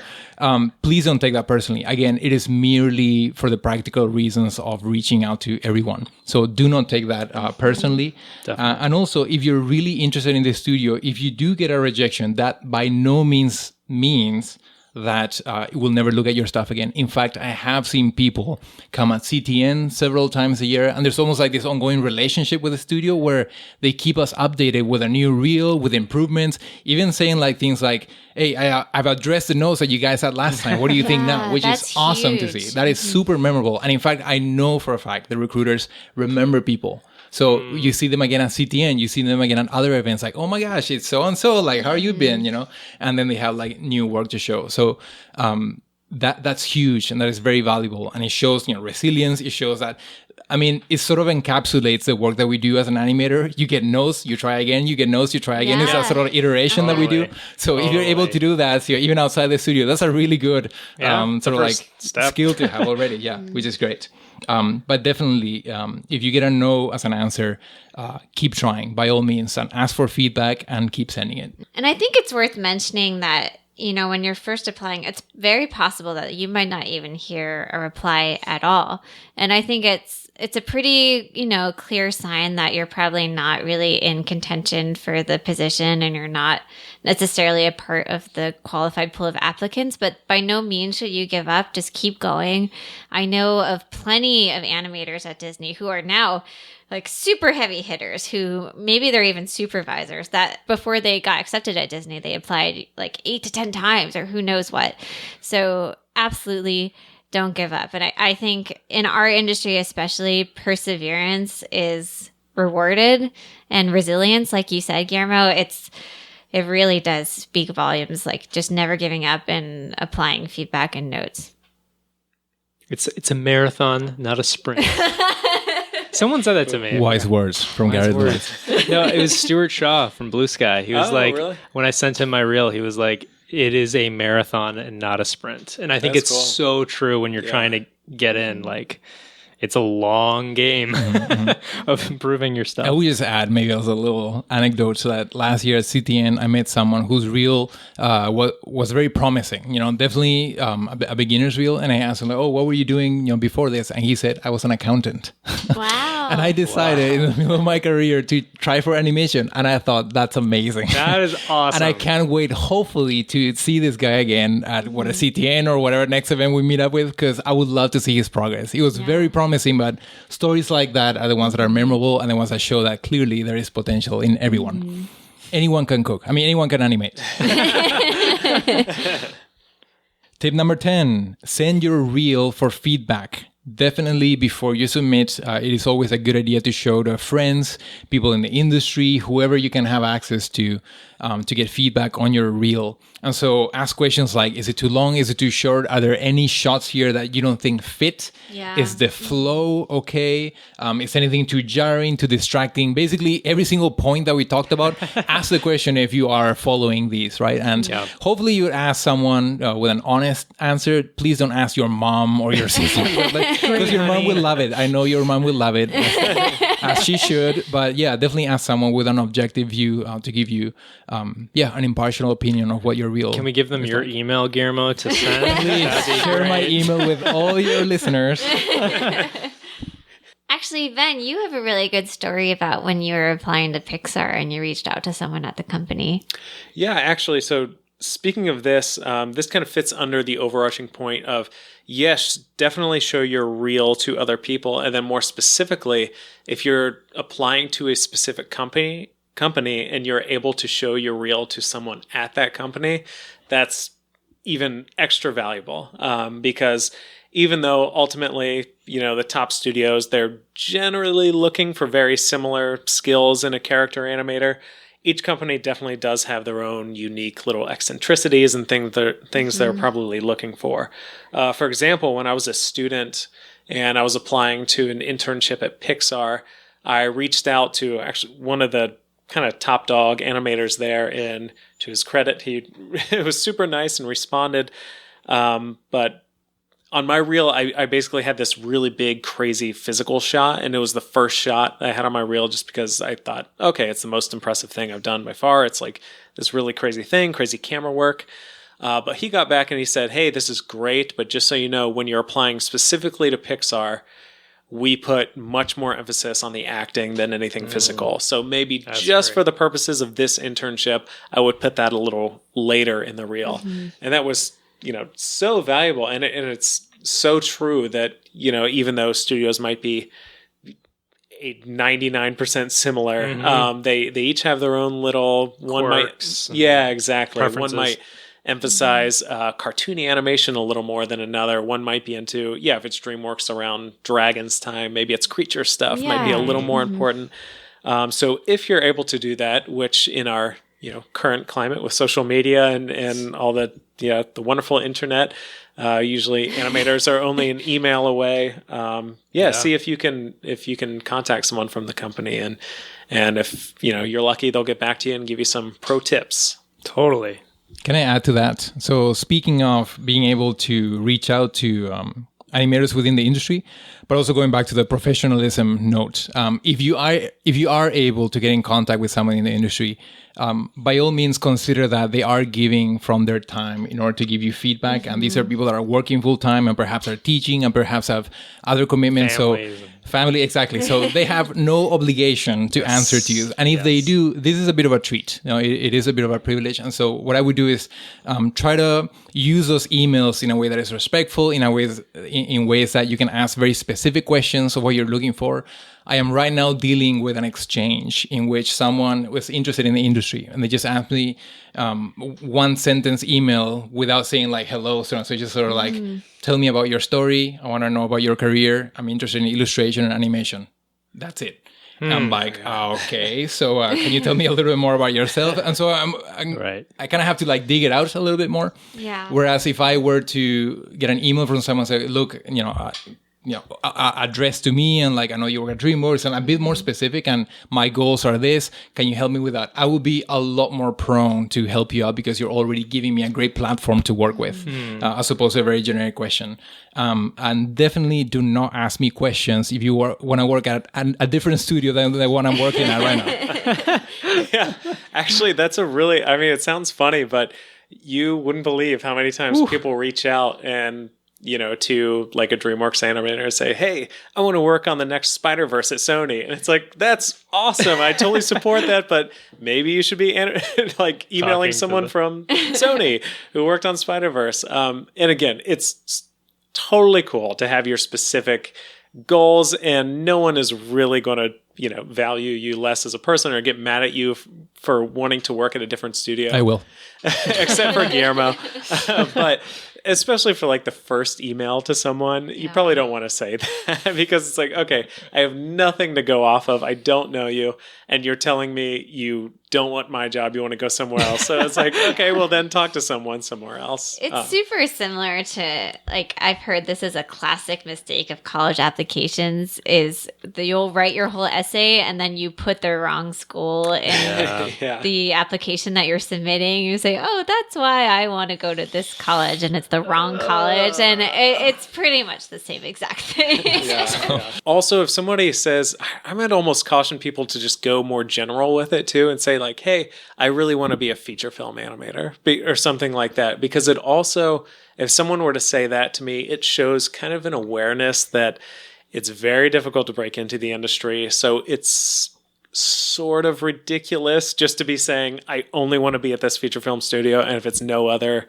please don't take that personally. Again, it is merely for the practical reasons of reaching out to everyone. So do not take that personally. And also, if you're really interested in the studio, if you do get a rejection, that by no means means that will never look at your stuff again. In fact, I have seen people come at CTN several times a year, and there's almost like this ongoing relationship with the studio where they keep us updated with a new reel, with improvements, even saying like things like, hey, I've addressed the notes that you guys had last time. What do you think now? Which is awesome to see. That is super memorable. And in fact, I know for a fact the recruiters remember people. So you see them again at CTN, you see them again at other events, like, oh my gosh, it's so-and-so, like, how are you been, And then they have like new work to show. So that's huge, and that is very valuable. And it shows, resilience. It shows that, it sort of encapsulates the work that we do as an animator. You get notes, you try again, you get notes, you try again. It's that sort of iteration that we do. So if you're able to do that, even outside the studio, that's a really good sort of like skill to have already. Yeah, which is great. But definitely, if you get a no as an answer, keep trying by all means and ask for feedback and keep sending it. And I think it's worth mentioning that, when you're first applying, it's very possible that you might not even hear a reply at all. And I think it's a pretty, clear sign that you're probably not really in contention for the position and you're not necessarily a part of the qualified pool of applicants, but by no means should you give up. Just keep going. I know of plenty of animators at Disney who are now like super heavy hitters who maybe they're even supervisors that before they got accepted at Disney, they applied like 8 to 10 times or who knows what. So absolutely don't give up. And I think in our industry, especially, perseverance is rewarded and resilience. Like you said, Guillermo, it really does speak volumes, like just never giving up and applying feedback and notes. It's a marathon, not a sprint. Someone said that to me. Wise words from Garrett Lewis. No, it was Stuart Shaw from Blue Sky. He was really? When I sent him my reel, he was like, it is a marathon and not a sprint. And I think it's so true when you're trying to get in. Like, it's a long game of improving your stuff. I would just add maybe as a little anecdote so that last year at CTN, I met someone whose reel was very promising. Definitely a beginner's reel. And I asked him, like, oh, what were you doing before this? And he said, I was an accountant. Wow. And I decided in the middle of my career to try for animation. And I thought, that's amazing. That is awesome. And I can't wait, hopefully, to see this guy again at a CTN or whatever next event we meet up with, because I would love to see his progress. He was very promising, but stories like that are the ones that are memorable and the ones that show that clearly there is potential in everyone. Anyone can cook. Anyone can animate. Tip number 10, send your reel for feedback. Definitely before you submit, it is always a good idea to show to friends, people in the industry, whoever you can have access to get feedback on your reel. And so ask questions like, is it too long? Is it too short? Are there any shots here that you don't think fit? Yeah. Is the flow okay? Is anything too jarring, too distracting? Basically, every single point that we talked about, ask the question if you are following these, right? And hopefully you ask someone with an honest answer. Please don't ask your mom or your sister, because your mom will love it. I know your mom will love it, as she should. But yeah, definitely ask someone with an objective view to give you an impartial opinion of what your reel. Can we give them your email, Guillermo, to send? Please share my email with all your listeners. Actually, Ben, you have a really good story about when you were applying to Pixar and you reached out to someone at the company. Yeah, actually, so speaking of this, this kind of fits under the overarching point of, yes, definitely show your reel to other people. And then more specifically, if you're applying to a specific company and you're able to show your reel to someone at that company, that's even extra valuable, because even though ultimately, the top studios, they're generally looking for very similar skills in a character animator, each company definitely does have their own unique little eccentricities and things they're probably looking for. For example, when I was a student and I was applying to an internship at Pixar, I reached out to actually one of the kind of top dog animators there, and to his credit, he was super nice and responded. But on my reel, I basically had this really big, crazy physical shot, and it was the first shot I had on my reel just because I thought, okay, it's the most impressive thing I've done by far. It's like this really crazy thing, crazy camera work. But he got back and he said, hey, this is great, but just so you know, when you're applying specifically to Pixar, we put much more emphasis on the acting than anything physical. So maybe just for the purposes of this internship, I would put that a little later in the reel. And that was, so valuable. And it's so true that, even though studios might be 99% similar, they each have their own little quirks. Exactly. Preferences. One might emphasize cartoony animation a little more than another. One might be into, if it's DreamWorks around Dragon's time, maybe it's creature stuff might be a little more important. So if you're able to do that, which in our current climate with social media and all the wonderful internet, usually animators are only an email away. See if you can contact someone from the company, and if you're lucky, they'll get back to you and give you some pro tips. Totally. Can I add to that? So speaking of being able to reach out to animators within the industry, but also going back to the professionalism note, if you are able to get in contact with someone in the industry, by all means consider that they are giving from their time in order to give you feedback. And these are people that are working full time and perhaps are teaching and perhaps have other commitments. Family, exactly. So they have no obligation to answer to you. And if they do, this is a bit of a treat. It is a bit of a privilege. And so what I would do is try to use those emails in a way that is respectful, in ways that you can ask very specific questions of what you're looking for. I am right now dealing with an exchange in which someone was interested in the industry and they just asked me one sentence email without saying like hello. So just sort of like, tell me about your story. I want to know about your career. I'm interested in illustration and animation. That's it. I'm like, okay, so can you tell me a little bit more about yourself? And so I kind of have to like dig it out a little bit more. Yeah. Whereas if I were to get an email from someone say, look, addressed to me and like, I know you work at DreamWorks and a bit more specific and my goals are this, can you help me with that? I would be a lot more prone to help you out because you're already giving me a great platform to work with, as opposed to a very generic question. And definitely do not ask me questions if you want to work at a different studio than the one I'm working at right now. Actually, that's it sounds funny, but you wouldn't believe how many times people reach out and to like a DreamWorks animator and say, hey, I want to work on the next Spider-Verse at Sony. And it's like, that's awesome. I totally support that. But maybe you should be emailing someone from Sony who worked on Spider-Verse. And again, it's totally cool to have your specific goals, and no one is really going to, value you less as a person or get mad at you for wanting to work at a different studio. I will. Except for Guillermo. But especially for like the first email to someone, you probably don't want to say that because it's like, okay, I have nothing to go off of. I don't know you. And you're telling me you don't want my job. You want to go somewhere else. So it's like, okay, well then talk to someone somewhere else. It's super similar to, like, I've heard this is a classic mistake of college applications is you'll write your whole essay and then you put the wrong school in the application that you're submitting. You say, oh, that's why I want to go to this college, and it's the wrong college. And it's pretty much the same exact thing. Also, if somebody says, I might almost caution people to just go more general with it too and say like, hey, I really want to be a feature film animator or something like that. Because it also, if someone were to say that to me, it shows kind of an awareness that it's very difficult to break into the industry. So it's sort of ridiculous just to be saying, I only want to be at this feature film studio, and if it's no other,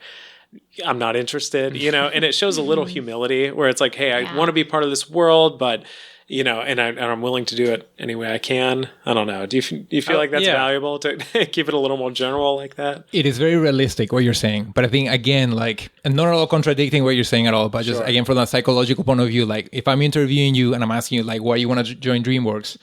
I'm not interested, and it shows a little humility where it's like, hey, I want to be part of this world, but and I'm willing to do it any way I can. I don't know. Do you feel like that's valuable to keep it a little more general like that? It is very realistic what you're saying, but I think again, like, and not at all contradicting what you're saying at all, but just again from a psychological point of view, like if I'm interviewing you and I'm asking you like why you want to join DreamWorks,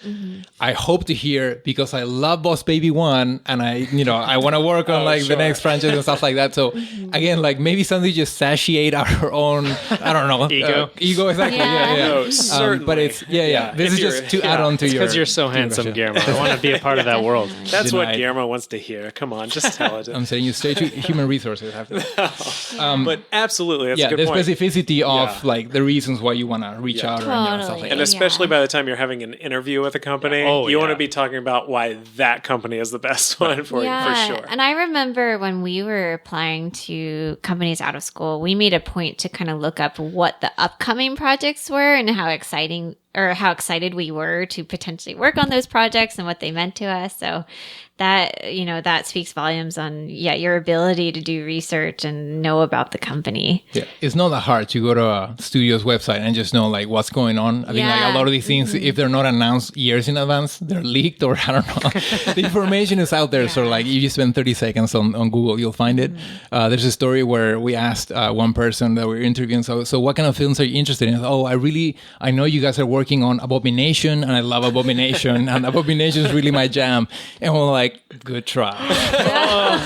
I hope to hear because I love Boss Baby 1 and I want to work on the next franchise and stuff like that. So again, like maybe something just satiate our own, I don't know, ego exactly. No, certainly. But it's Yeah. This is just to add on to your... Because you're so handsome, Guillermo. I want to be a part of that world. That's what Guillermo wants to hear. Come on, just tell it. I'm saying you stay to human resources. But absolutely, that's a good the point. specificity of like the reasons why you want to reach out or stuff like and that. especially by the time you're having an interview with a company, you want to be talking about why that company is the best one for you, for sure. And I remember when we were applying to companies out of school, we made a point to kind of look up what the upcoming projects were and how excited we were to potentially work on those projects and what they meant to us. So that, that speaks volumes on, your ability to do research and know about the company. Yeah. It's not that hard to go to a studio's website and just know like what's going on. I think like a lot of these things, if they're not announced years in advance, they're leaked or I don't know. The information is out there. So like if you spend 30 seconds on Google, you'll find it. There's a story where we asked one person that we were interviewing, so what kind of films are you interested in? I know you guys are working on Abomination and I love Abomination and Abomination is really my jam. And we're like, good try.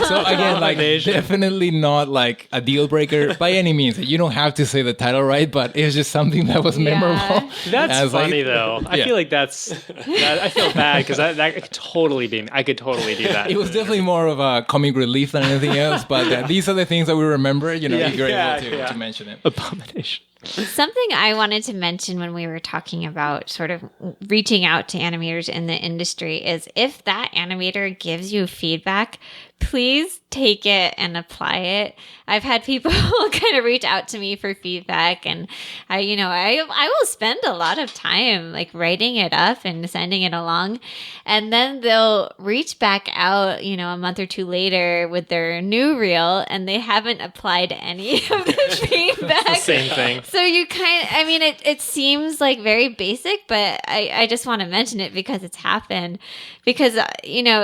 So again, like definitely not like a deal breaker by any means. You don't have to say the title right, but it's just something that was memorable. That's funny though. I feel like I feel bad because that could totally be me. I could totally do that. It was definitely more of a comic relief than anything else, but these are the things that we remember, if you're able to mention it. Abomination. Something I wanted to mention when we were talking about sort of reaching out to animators in the industry is if that animator gives you feedback, please take it and apply it. I've had people kind of reach out to me for feedback, and I will spend a lot of time like writing it up and sending it along, and then they'll reach back out, a month or two later with their new reel, and they haven't applied any of the feedback. Same thing. So you it seems like very basic, but I just want to mention it because it's happened. Because,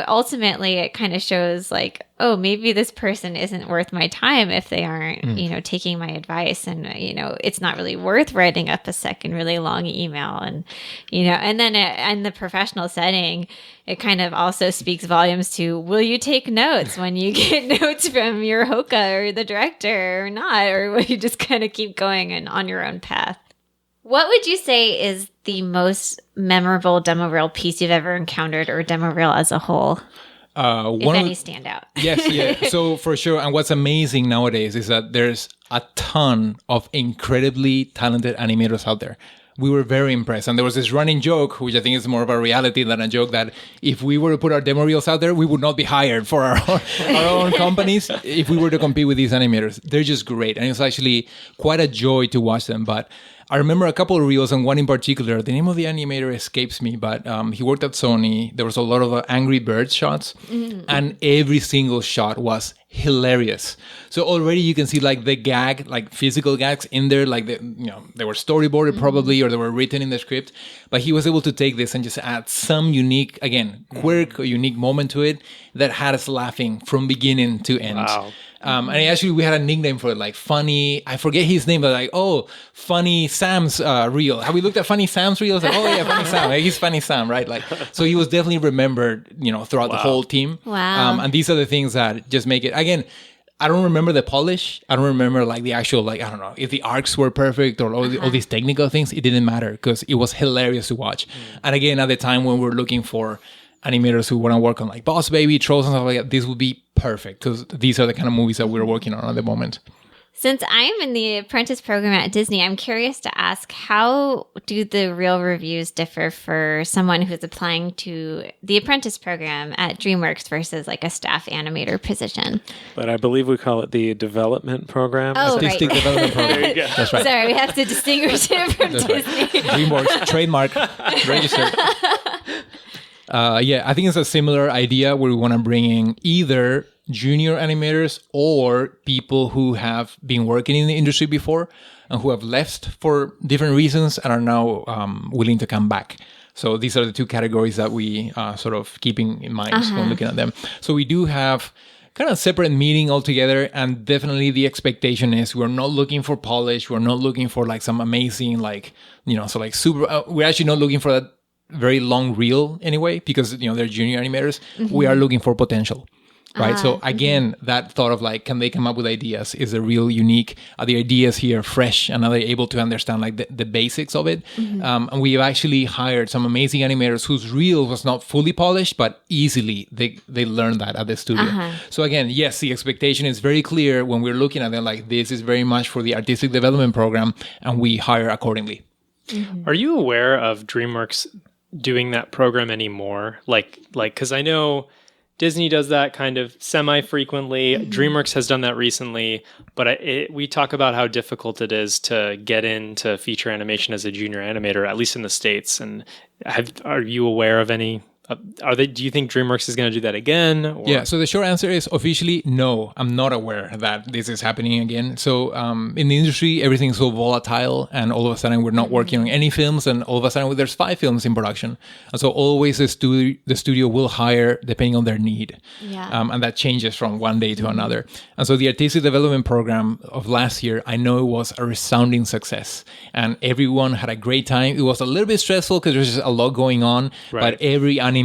ultimately it kind of shows like, oh, maybe this person isn't worth my time if they aren't, taking my advice. And, it's not really worth writing up a second really long email. And, and then in the professional setting, it kind of also speaks volumes to, will you take notes when you get notes from your Hoka or the director or not? Or will you just kind of keep going and on your own path? What would you say is the most memorable demo reel piece you've ever encountered, or demo reel as a whole? If any stand out. Yes, yeah. So for sure. And what's amazing nowadays is that there's a ton of incredibly talented animators out there. We were very impressed. And there was this running joke, which I think is more of a reality than a joke, that if we were to put our demo reels out there, we would not be hired for our own companies if we were to compete with these animators. They're just great. And it's actually quite a joy to watch them. But I remember a couple of reels, and one in particular, the name of the animator escapes me, but he worked at Sony. There was a lot of Angry Birds shots, and every single shot was hilarious. So already you can see like the gag, like physical gags in there, like they were storyboarded probably, or they were written in the script. But he was able to take this and just add some unique, again, quirk or unique moment to it that had us laughing from beginning to end. Wow. And actually, we had a nickname for it, like Funny. I forget his name, but like, Funny Sam's reel. Have we looked at Funny Sam's reel? Like, Funny Sam. Like, he's Funny Sam, right? Like, so he was definitely remembered, throughout the whole team. Wow. And these are the things that just make it. Again, I don't remember the polish. I don't remember like the actual, like, I don't know if the arcs were perfect or all these technical things. It didn't matter because it was hilarious to watch. And again, at the time when we're looking for animators who want to work on like Boss Baby, Trolls, and stuff like that, this would be perfect because these are the kind of movies that we're working on at the moment. Since I'm in the apprentice program at Disney, I'm curious to ask, how do the reel reviews differ for someone who's applying to the apprentice program at DreamWorks versus like a staff animator position? But I believe we call it the development program. Oh, Artistic right. Development Program. There you go. That's right. Sorry, we have to distinguish it from That's Disney. right. DreamWorks, trademark, registered. I think it's a similar idea where we want to bring in either junior animators or people who have been working in the industry before and who have left for different reasons and are now willing to come back. So these are the two categories that we sort of keeping in mind when looking at them. So we do have kind of separate meeting altogether, and definitely the expectation is we're not looking for polish. We're not looking for like some amazing super. We're actually not looking for that very long reel anyway because they're junior animators. We are looking for potential. right? So again, that thought of like, can they come up with ideas is a real unique. Are the ideas here fresh, and are they able to understand like the basics of it? And we've actually hired some amazing animators whose reel was not fully polished, but easily they learned that at the studio. So again, yes, the expectation is very clear when we're looking at them, like this is very much for the artistic development program, and we hire accordingly. Are you aware of DreamWorks doing that program anymore? Like, because I know Disney does that kind of semi-frequently. DreamWorks has done that recently, but we talk about how difficult it is to get into feature animation as a junior animator, at least in the States. And are you aware of any? Do you think DreamWorks is going to do that again? Or? Yeah, so the short answer is officially no. I'm not aware that this is happening again. So in the industry, everything's so volatile, and all of a sudden we're not working on any films, and all of a sudden there's 5 films in production. And so always the studio will hire depending on their need. And that changes from one day to another. And so the artistic development program of last year, I know it was a resounding success, and everyone had a great time. It was a little bit stressful because there's just a lot going on, but every animator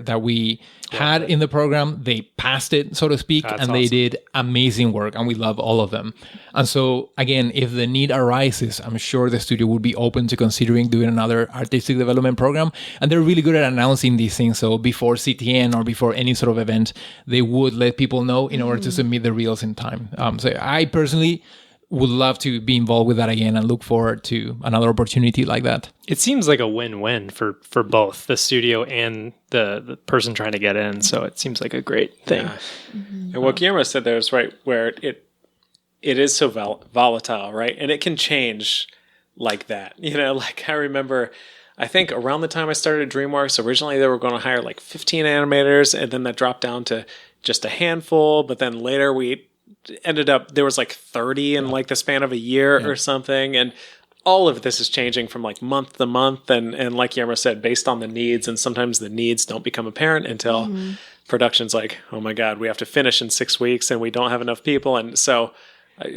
that we had in the program, they passed it, so to speak. That's and awesome. They did amazing work, and we love all of them. And so again, if the need arises, I'm sure the studio would be open to considering doing another artistic development program. And they're really good at announcing these things. So before CTN or before any sort of event, they would let people know in order to submit the reels in time. So I personally would love to be involved with that again, and look forward to another opportunity like that. It seems like a win-win for both the studio and the person trying to get in. So it seems like a great thing. Yeah. And what Guillermo said there is right, where it is so volatile, right? And it can change like that. Like I remember, I think around the time I started DreamWorks, originally they were going to hire like 15 animators, and then that dropped down to just a handful. But then later we ended up, there was like 30 in like the span of a year or something. And all of this is changing from like month to month. And like Guillermo said, based on the needs, and sometimes the needs don't become apparent until production's like, oh my God, we have to finish in 6 weeks and we don't have enough people. And so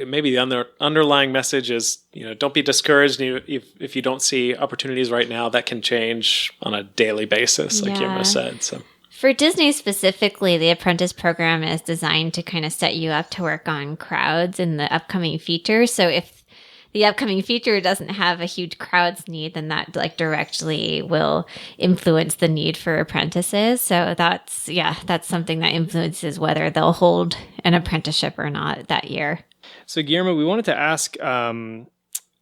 maybe the underlying message is, don't be discouraged if you don't see opportunities right now. That can change on a daily basis, like Guillermo said. So. For Disney specifically, the Apprentice program is designed to kind of set you up to work on crowds in the upcoming feature. So if the upcoming feature doesn't have a huge crowds need, then that like directly will influence the need for apprentices. So that's something that influences whether they'll hold an apprenticeship or not that year. So Guillermo, we wanted to ask,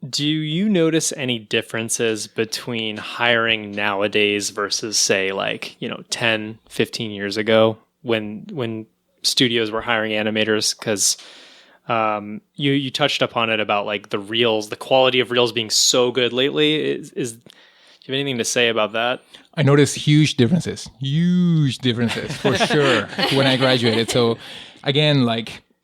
do you notice any differences between hiring nowadays versus, say, 10, 15 years ago when studios were hiring animators? Because you touched upon it about like the reels, the quality of reels being so good lately. Do you have anything to say about that? I noticed huge differences for sure when I graduated. So again,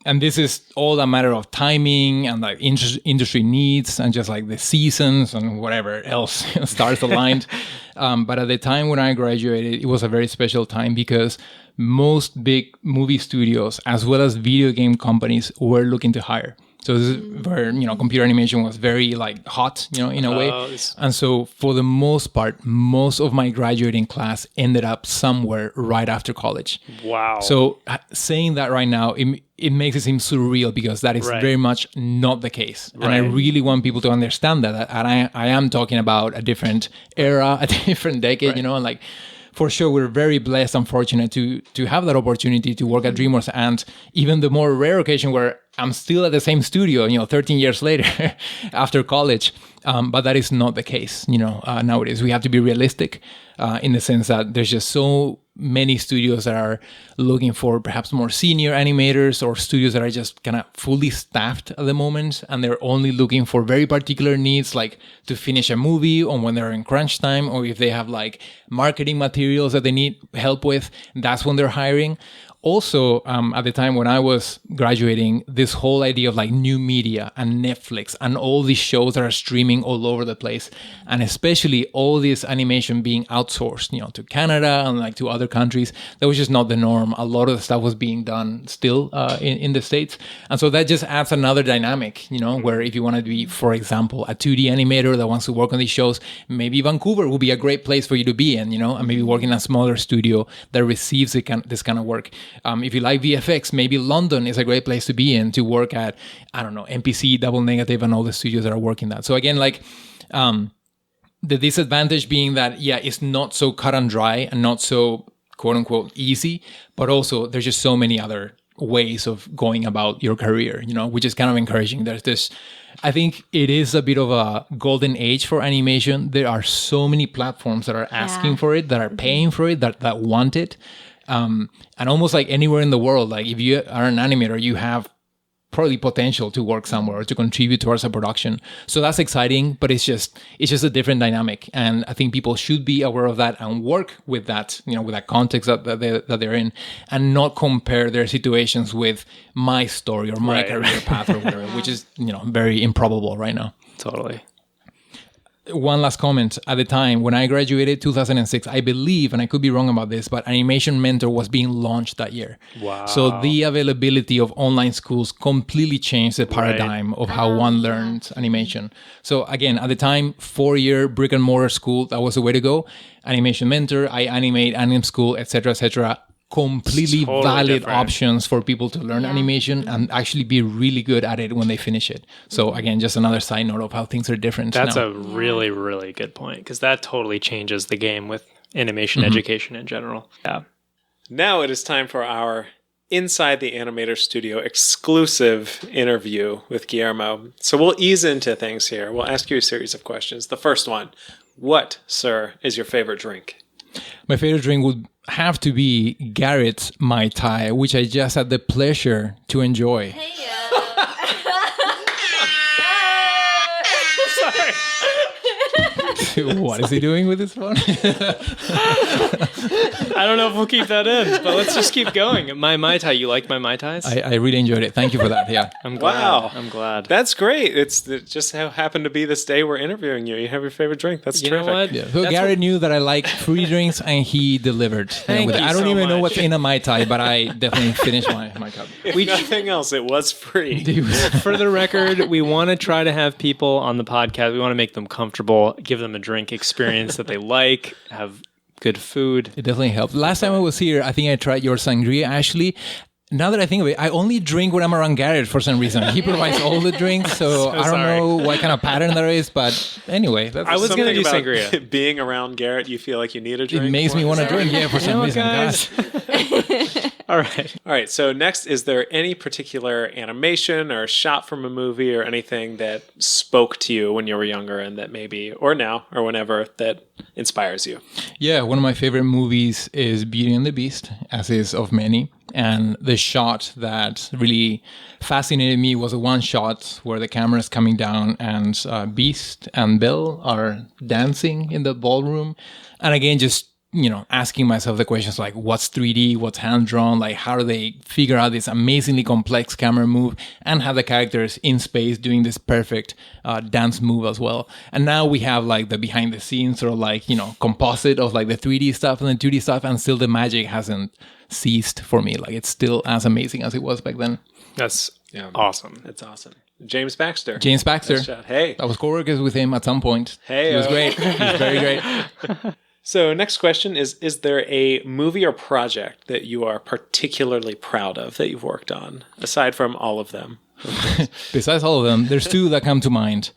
and this is all a matter of timing and like industry needs and just like the seasons and whatever else stars aligned. But at the time when I graduated, it was a very special time because most big movie studios as well as video game companies were looking to hire. So this is where, computer animation was very hot, in a way. And so for the most part, most of my graduating class ended up somewhere right after college. Wow. So saying that right now, it makes it seem surreal because that is very much not the case. Right. And I really want people to understand that. And I am talking about a different era, a different decade, and for sure, we're very blessed and fortunate to have that opportunity to work at DreamWorks, and even the more rare occasion where I'm still at the same studio, 13 years later after college. But that is not the case, nowadays. We have to be realistic in the sense that there's just so many studios that are looking for perhaps more senior animators, or studios that are just kind of fully staffed at the moment, and they're only looking for very particular needs, like to finish a movie, or when they're in crunch time, or if they have marketing materials that they need help with, that's when they're hiring. Also, at the time when I was graduating, this whole idea of new media and Netflix and all these shows that are streaming all over the place, and especially all this animation being outsourced, to Canada and to other countries, that was just not the norm. A lot of the stuff was being done still in the States. And so that just adds another dynamic, where if you want to be, for example, a 2D animator that wants to work on these shows, maybe Vancouver would be a great place for you to be in, and maybe work in a smaller studio that receives this kind of work. If you like VFX, maybe London is a great place to be in to work at, I don't know, MPC, Double Negative, and all the studios that are working that. So again, like the disadvantage being that, yeah, it's not so cut and dry and not so quote unquote easy, but also there's just so many other ways of going about your career, which is kind of encouraging. There's this, I think it is a bit of a golden age for animation. There are so many platforms that are asking for it, that are paying for it, that want it. And almost like anywhere in the world, like if you are an animator, you have probably potential to work somewhere or to contribute towards a production. So that's exciting, but it's just a different dynamic. And I think people should be aware of that and work with that, with that context that they're in, and not compare their situations with my story or my career path or whatever, which is, very improbable right now. Totally. One last comment. At the time when I graduated, 2006, I believe, and I could be wrong about this, but Animation Mentor was being launched that year. Wow. So the availability of online schools completely changed the paradigm of how one learned animation. So again, at the time, 4-year brick and mortar school, that was the way to go. Animation Mentor, I Animate, Anim School, etc. Completely totally valid different options for people to learn animation and actually be really good at it when they finish it. So again, just another side note of how things are different. That's now. a really, really good point, because that totally changes the game with animation education in general. Yeah. Now it is time for our Inside the Animator Studio exclusive interview with Guillermo. So we'll ease into things here. We'll ask you a series of questions. The first one, what, sir, is your favorite drink? My favorite drink would have to be Garrett's Mai Tai, which I just had the pleasure to enjoy. Hey, What is he doing with his phone? I don't know if we'll keep that in, but let's just keep going. My Mai Tai, you like my Mai Tais? I really enjoyed it. Thank you for that. Yeah. I'm glad. Wow. I'm glad. That's great. It's just how happened to be this day we're interviewing you. You have your favorite drink. That's terrific. Know what? Yeah. So Garrett knew that I like free drinks, and he delivered. Thank you I don't so even know much. what's in a Mai Tai, but I definitely finished my cup. If nothing else, it was free. For the record, we want to try to have people on the podcast. We want to make them comfortable, give them a drink experience that they like, have good food. It definitely helped. Last time I was here, I think I tried your sangria, Ashley. Now that I think of it, I only drink when I'm around Garrett for some reason. He provides all the drinks, so I don't know what kind of pattern there is, but anyway. I was going to do sangria. Being around Garrett, you feel like you need a drink? It makes me want to drink, for some reason. Guys. All right. So next, is there any particular animation or shot from a movie or anything that spoke to you when you were younger and that maybe, or now, or whenever, that inspires you? Yeah, one of my favorite movies is Beauty and the Beast, as is of many. And the shot that really fascinated me was the one shot where the camera is coming down and Beast and Belle are dancing in the ballroom. And again, just asking myself the questions like, what's 3D, what's hand-drawn, like how do they figure out this amazingly complex camera move and have the characters in space doing this perfect dance move as well. And now we have like the behind the scenes sort of like, composite of like the 3D stuff and the 2D stuff, and still the magic hasn't ceased for me. Like it's still as amazing as it was back then. That's awesome. That's awesome. James Baxter. Hey. I was co-workers with him at some point. Hey. He was great. He was very great. So next question is there a movie or project that you are particularly proud of that you've worked on, aside from all of them? Besides all of them, there's two that come to mind.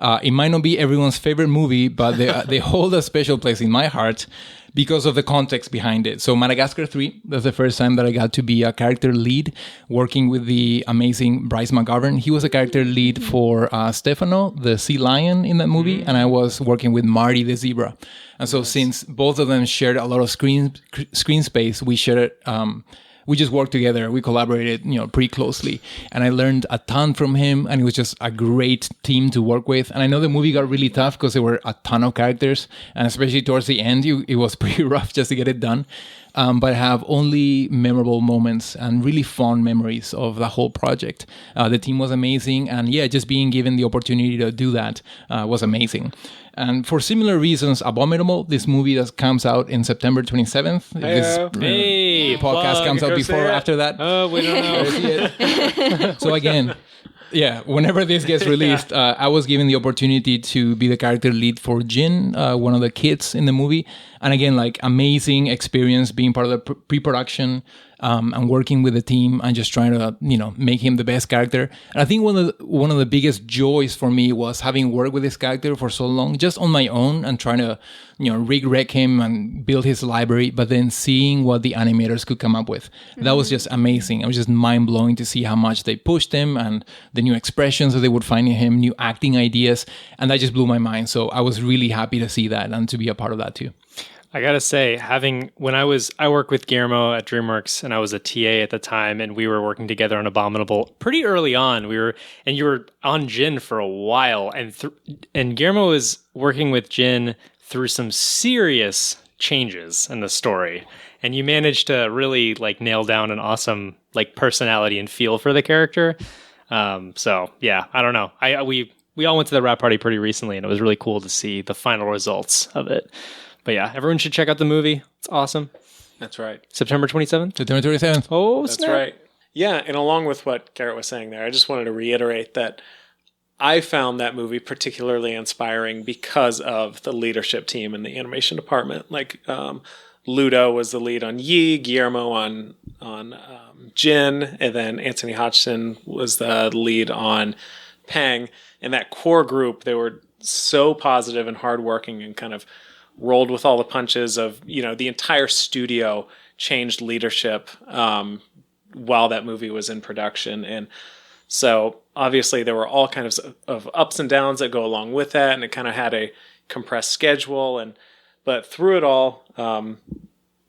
It might not be everyone's favorite movie, but they hold a special place in my heart because of the context behind it. So Madagascar 3, that's the first time that I got to be a character lead working with the amazing Bryce McGovern. He was a character lead for Stefano, the sea lion in that movie, and I was working with Marty, the zebra. And so since both of them shared a lot of screen space, we shared we just worked together. We collaborated, pretty closely. And I learned a ton from him, and it was just a great team to work with. And I know the movie got really tough because there were a ton of characters, and especially towards the end, it was pretty rough just to get it done. But I have only memorable moments and really fond memories of the whole project. The team was amazing, and just being given the opportunity to do that was amazing. And for similar reasons, Abominable, this movie that comes out in September 27th. This podcast comes out before or after that. Oh, we don't know. So again, whenever this gets released, I was given the opportunity to be the character lead for Jin, one of the kids in the movie. And again, like amazing experience being part of the pre-production. and working with the team and just trying to, make him the best character. And I think one of the biggest joys for me was having worked with this character for so long, just on my own and trying to, rig him and build his library, but then seeing what the animators could come up with. That was just amazing. It was just mind blowing to see how much they pushed him and the new expressions that they would find in him, new acting ideas. And that just blew my mind. So I was really happy to see that and to be a part of that too. I gotta say, I worked with Guillermo at DreamWorks, and I was a TA at the time, and we were working together on Abominable pretty early on. You were on Jin for a while, and Guillermo was working with Jin through some serious changes in the story, and you managed to really nail down an awesome personality and feel for the character. So yeah, I don't know. We all went to the wrap party pretty recently, and it was really cool to see the final results of it. But yeah, everyone should check out the movie. It's awesome. That's right. September 27th? September 27th. Oh, That's snap. right. Yeah, and along with what Garrett was saying there, I just wanted to reiterate that I found that movie particularly inspiring because of the leadership team in the animation department. Ludo was the lead on Yi, Guillermo on Jin, and then Anthony Hodgson was the lead on Pang. And that core group, they were so positive and hardworking and kind of rolled with all the punches of, the entire studio changed leadership while that movie was in production. And so obviously there were all kinds of ups and downs that go along with that. And it kind of had a compressed schedule. But through it all,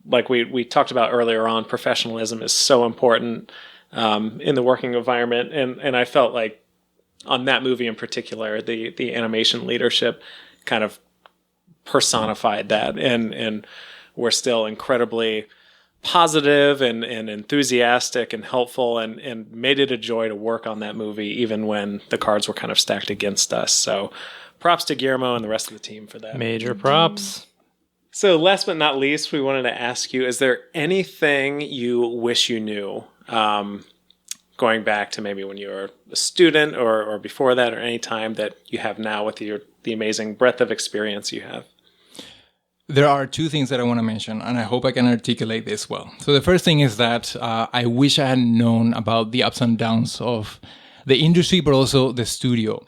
like we talked about earlier on, professionalism is so important in the working environment. And I felt like on that movie in particular, the animation leadership kind of personified that, and we're still incredibly positive and enthusiastic and helpful, and made it a joy to work on that movie even when the cards were kind of stacked against us. So props to Guillermo and the rest of the team for that. Major props. So last but not least, we wanted to ask you, is there anything you wish you knew going back to maybe when you were a student or before that, or any time that you have now with the amazing breadth of experience you have? There are two things that I want to mention, and I hope I can articulate this well. So the first thing is that I wish I had known about the ups and downs of the industry, but also the studio.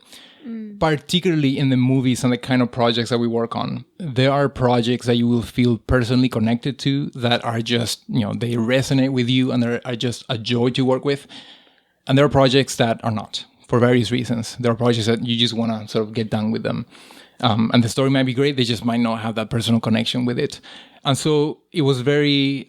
Particularly in the movies and the kind of projects that we work on. There are projects that you will feel personally connected to that are just, they resonate with you and they are just a joy to work with. And there are projects that are not, for various reasons. There are projects that you just want to sort of get done with them. And the story might be great, they just might not have that personal connection with it. And so it was very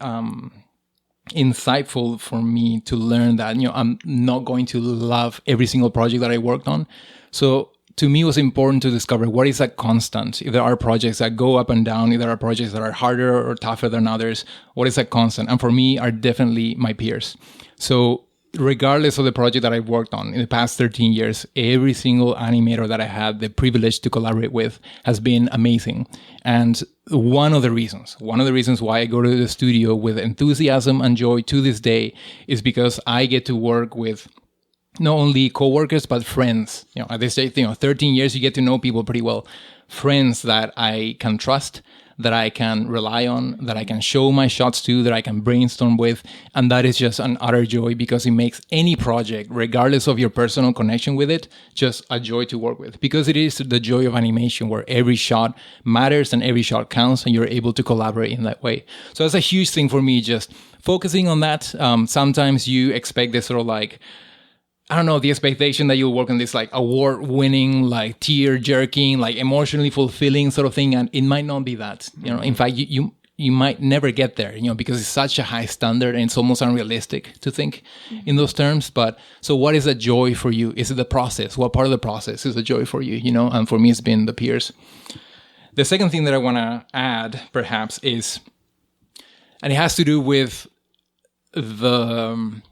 insightful for me to learn that, I'm not going to love every single project that I worked on. So to me, it was important to discover what is that constant. If there are projects that go up and down, if there are projects that are harder or tougher than others, what is that constant? And for me, are definitely my peers. So regardless of the project that I've worked on in the past 13 years, every single animator that I had the privilege to collaborate with has been amazing. And one of the reasons why I go to the studio with enthusiasm and joy to this day is because I get to work with not only coworkers, but friends. At this stage, 13 years, you get to know people pretty well. Friends that I can trust, that I can rely on, that I can show my shots to, that I can brainstorm with. And that is just an utter joy because it makes any project, regardless of your personal connection with it, just a joy to work with. Because it is the joy of animation where every shot matters and every shot counts and you're able to collaborate in that way. So that's a huge thing for me, just focusing on that. Sometimes you expect this sort of the expectation that you'll work on this award-winning, tear-jerking, emotionally fulfilling sort of thing, and it might not be that. In fact, you might never get there, because it's such a high standard and it's almost unrealistic to think in those terms. But so what is a joy for you? Is it the process? What part of the process is a joy for you, And for me, it's been the peers. The second thing that I want to add, perhaps, is, and it has to do with the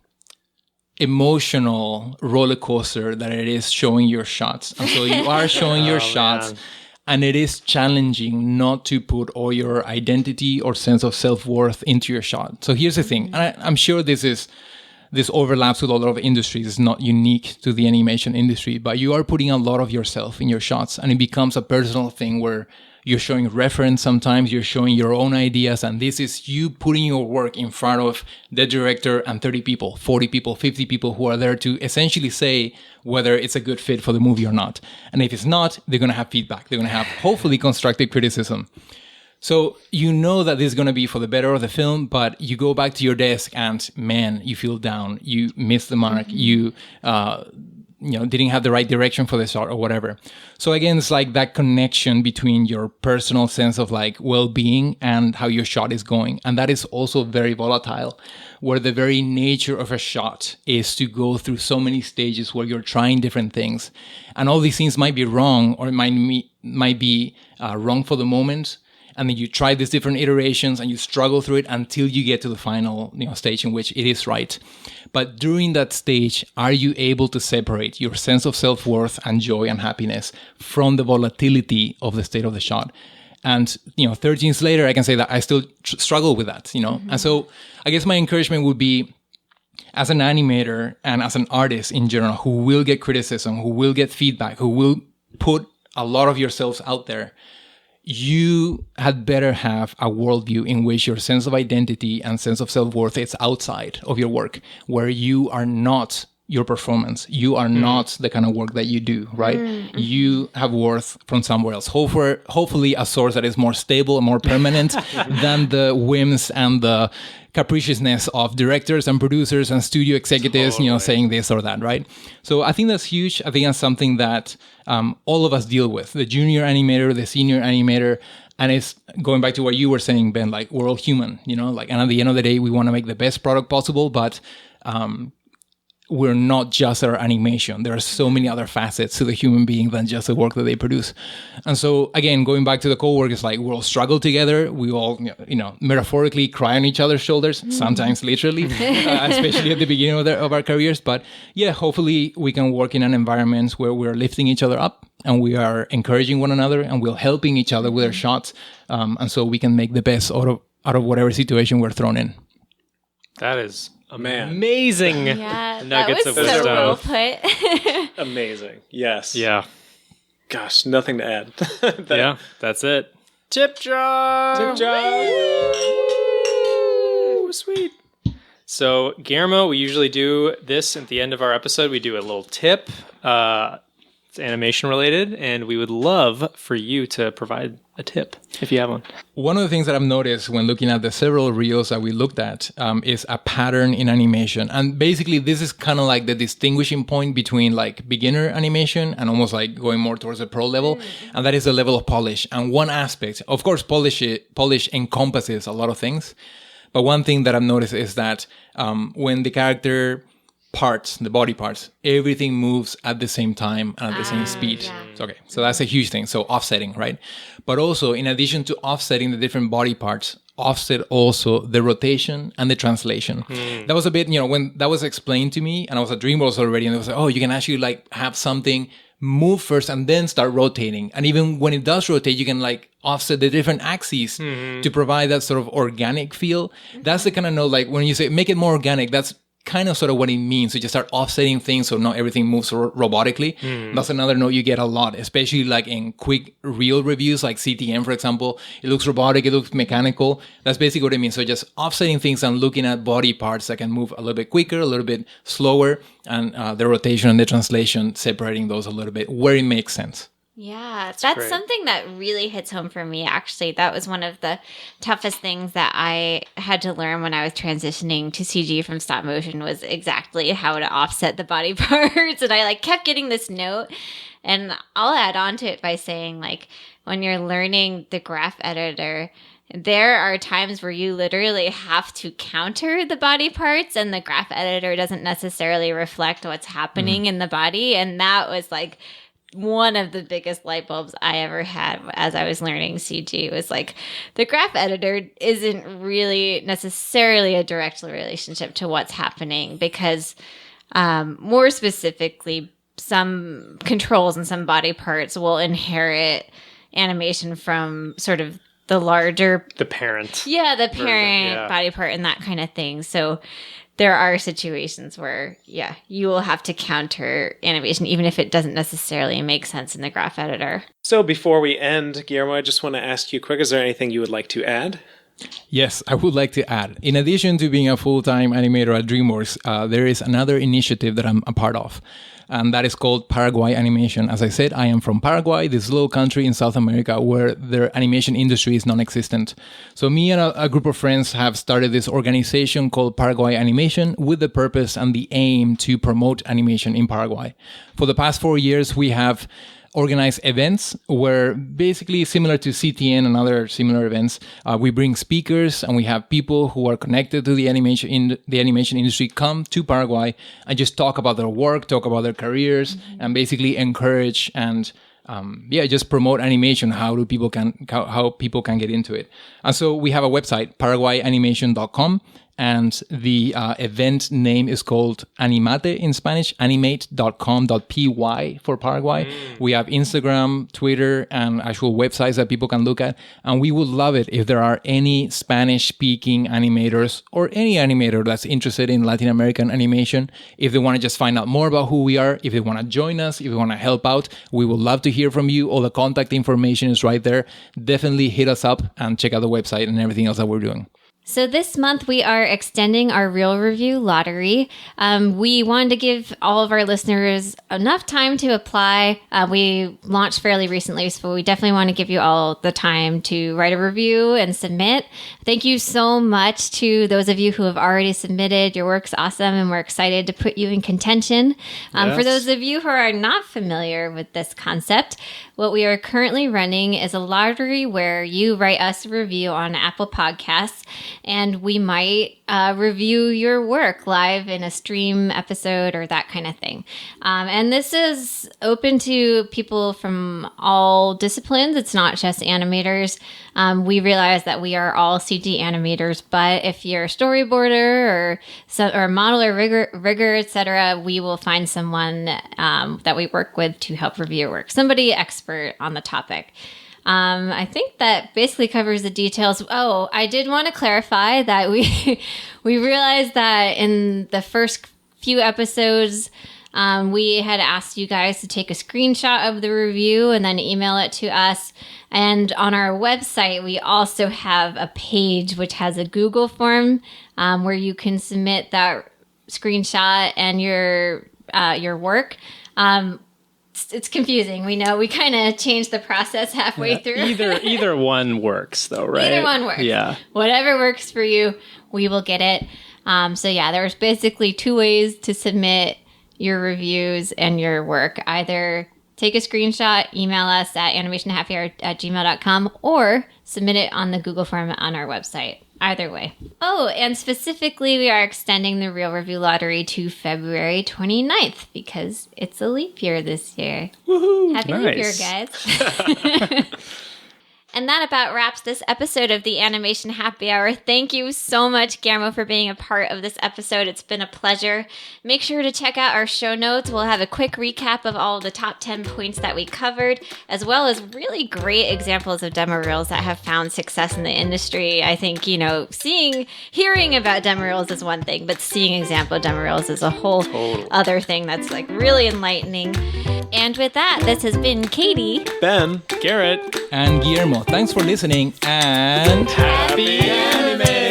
emotional roller coaster that it is showing your shots. And so you are showing your shots, and it is challenging not to put all your identity or sense of self-worth into your shot. So here's the thing, and I'm sure this overlaps with a lot of industries. It's not unique to the animation industry, but you are putting a lot of yourself in your shots, and it becomes a personal thing where you're showing reference sometimes, you're showing your own ideas, and this is you putting your work in front of the director and 30 people, 40 people, 50 people who are there to essentially say whether it's a good fit for the movie or not. And if it's not, they're going to have feedback. They're going to have hopefully constructive criticism. So you know that this is going to be for the better of the film, but you go back to your desk and, man, you feel down. You missed the mark. You didn't have the right direction for the shot or whatever. So again, it's like that connection between your personal sense of like well-being and how your shot is going. And that is also very volatile, where the very nature of a shot is to go through so many stages where you're trying different things. And all these things might be wrong, or it might be wrong for the moment. And then you try these different iterations and you struggle through it until you get to the final stage in which it is right. But during that stage, are you able to separate your sense of self-worth and joy and happiness from the volatility of the state of the shot? And, 13 years later, I can say that I still struggle with that, Mm-hmm. And so I guess my encouragement would be, as an animator and as an artist in general, who will get criticism, who will get feedback, who will put a lot of yourselves out there, you had better have a worldview in which your sense of identity and sense of self-worth is outside of your work, where you are not your performance. You are not the kind of work that you do, right? Mm-hmm. You have worth from somewhere else. Hopefully a source that is more stable and more permanent than the whims and the capriciousness of directors and producers and studio executives, saying this or that, right? So I think that's huge. I think that's something that all of us deal with, the junior animator, the senior animator. And it's going back to what you were saying, Ben, like we're all human, and at the end of the day, we want to make the best product possible, but we're not just our animation. There are so many other facets to the human being than just the work that they produce. And so, again, going back to the co-work, it's like we all struggle together. We all, metaphorically cry on each other's shoulders, sometimes literally, especially at the beginning of our careers. But yeah, hopefully we can work in an environment where we're lifting each other up and we are encouraging one another and we're helping each other with our shots. And so we can make the best out of whatever situation we're thrown in. That is amazing. Yeah, nuggets that was of wisdom. so well put. Amazing. Yes. Yeah. Gosh, nothing to add. Yeah, that's it. Tip jar. Tip jar. Woo! Sweet. So, Guillermo, we usually do this at the end of our episode. We do a little tip. It's animation related, and we would love for you to provide a tip if you have one. One of the things that I've noticed when looking at the several reels that we looked at is a pattern in animation. And basically, this is kind of like the distinguishing point between like beginner animation and almost like going more towards the pro level. And that is the level of polish. And one aspect, of course, polish encompasses a lot of things. But one thing that I've noticed is that when the character parts, the body parts, everything moves at the same time and at the same speed. Yeah. So that's a huge thing. So offsetting, right? But also, in addition to offsetting the different body parts, offset also the rotation and the translation. That was a bit, when that was explained to me, and I was at DreamWorks already, and it was like, oh, you can actually like have something move first and then start rotating. And even when it does rotate, you can like offset the different axes to provide that sort of organic feel. That's the kind of note, like when you say make it more organic, that's kind of sort of what it means. So just start offsetting things so not everything moves robotically. That's another note you get a lot, especially like in quick reel reviews like CTM, for example. It looks robotic, it looks mechanical. That's basically what it means. So just offsetting things and looking at body parts that can move a little bit quicker, a little bit slower, and the rotation and the translation, separating those a little bit where it makes sense. Yeah, that's something that really hits home for me, actually. That was one of the toughest things that I had to learn when I was transitioning to CG from stop motion was exactly how to offset the body parts. And I like kept getting this note. And I'll add on to it by saying, like, when you're learning the graph editor, there are times where you literally have to counter the body parts and the graph editor doesn't necessarily reflect what's happening in the body. And that was like one of the biggest light bulbs I ever had as I was learning CG was like the graph editor isn't really necessarily a direct relationship to what's happening because more specifically, some controls and some body parts will inherit animation from sort of the larger... The parent. Yeah, the parent body part and that kind of thing. So there are situations where, you will have to counter animation, even if it doesn't necessarily make sense in the graph editor. So before we end, Guillermo, I just want to ask you quick, is there anything you would like to add? Yes, I would like to add. In addition to being a full-time animator at DreamWorks, there is another initiative that I'm a part of, and that is called Paraguay Animation. As I said, I am from Paraguay, this little country in South America where their animation industry is non-existent. So me and a group of friends have started this organization called Paraguay Animation with the purpose and the aim to promote animation in Paraguay. For the past 4 years, we have organize events where basically similar to CTN and other similar events, we bring speakers and we have people who are connected to the animation industry come to Paraguay and just talk about their work, talk about their careers, and basically encourage and just promote animation. How people can get into it. And so we have a website, paraguayanimation.com. And the event name is called Animate in Spanish, animate.com.py for Paraguay. We have Instagram, Twitter, and actual websites that people can look at. And we would love it if there are any Spanish-speaking animators or any animator that's interested in Latin American animation. If they want to just find out more about who we are, if they want to join us, if they want to help out, we would love to hear from you. All the contact information is right there. Definitely hit us up and check out the website and everything else that we're doing. So this month we are extending our Reel Review lottery. We wanted to give all of our listeners enough time to apply. We launched fairly recently, so we definitely want to give you all the time to write a review and submit. Thank you so much to those of you who have already submitted. Your work's awesome, and we're excited to put you in contention. For those of you who are not familiar with this concept, what we are currently running is a lottery where you write us a review on Apple Podcasts, and we might review your work live in a stream episode or that kind of thing. And this is open to people from all disciplines. It's not just animators. We realize that we are all CG animators, but if you're a storyboarder or modeler, rigger, etc., we will find someone that we work with to help review your work. Somebody expert on the topic. I think that basically covers the details. Oh, I did want to clarify that we realized that in the first few episodes, we had asked you guys to take a screenshot of the review and then email it to us. And on our website, we also have a page which has a Google form where you can submit that screenshot and your work. It's confusing. We know we kind of changed the process halfway through. Either one works, though, right? Either one works. Yeah. Whatever works for you, we will get it. There's basically 2 ways to submit your reviews and your work. Either take a screenshot, email us at animationhappyhour@gmail.com, or submit it on the Google form on our website. Either way. Oh, and specifically, we are extending the Reel Review Lottery to February 29th because it's a leap year this year. Woohoo! Happy leap year, guys. And that about wraps this episode of the Animation Happy Hour. Thank you so much, Guillermo, for being a part of this episode. It's been a pleasure. Make sure to check out our show notes. We'll have a quick recap of all of the top 10 points that we covered, as well as really great examples of demo reels that have found success in the industry. I think, hearing about demo reels is one thing, but seeing example demo reels is a whole other thing that's like really enlightening. And with that, this has been Katie, Ben, Garrett, and Guillermo. Thanks for listening and happy anime!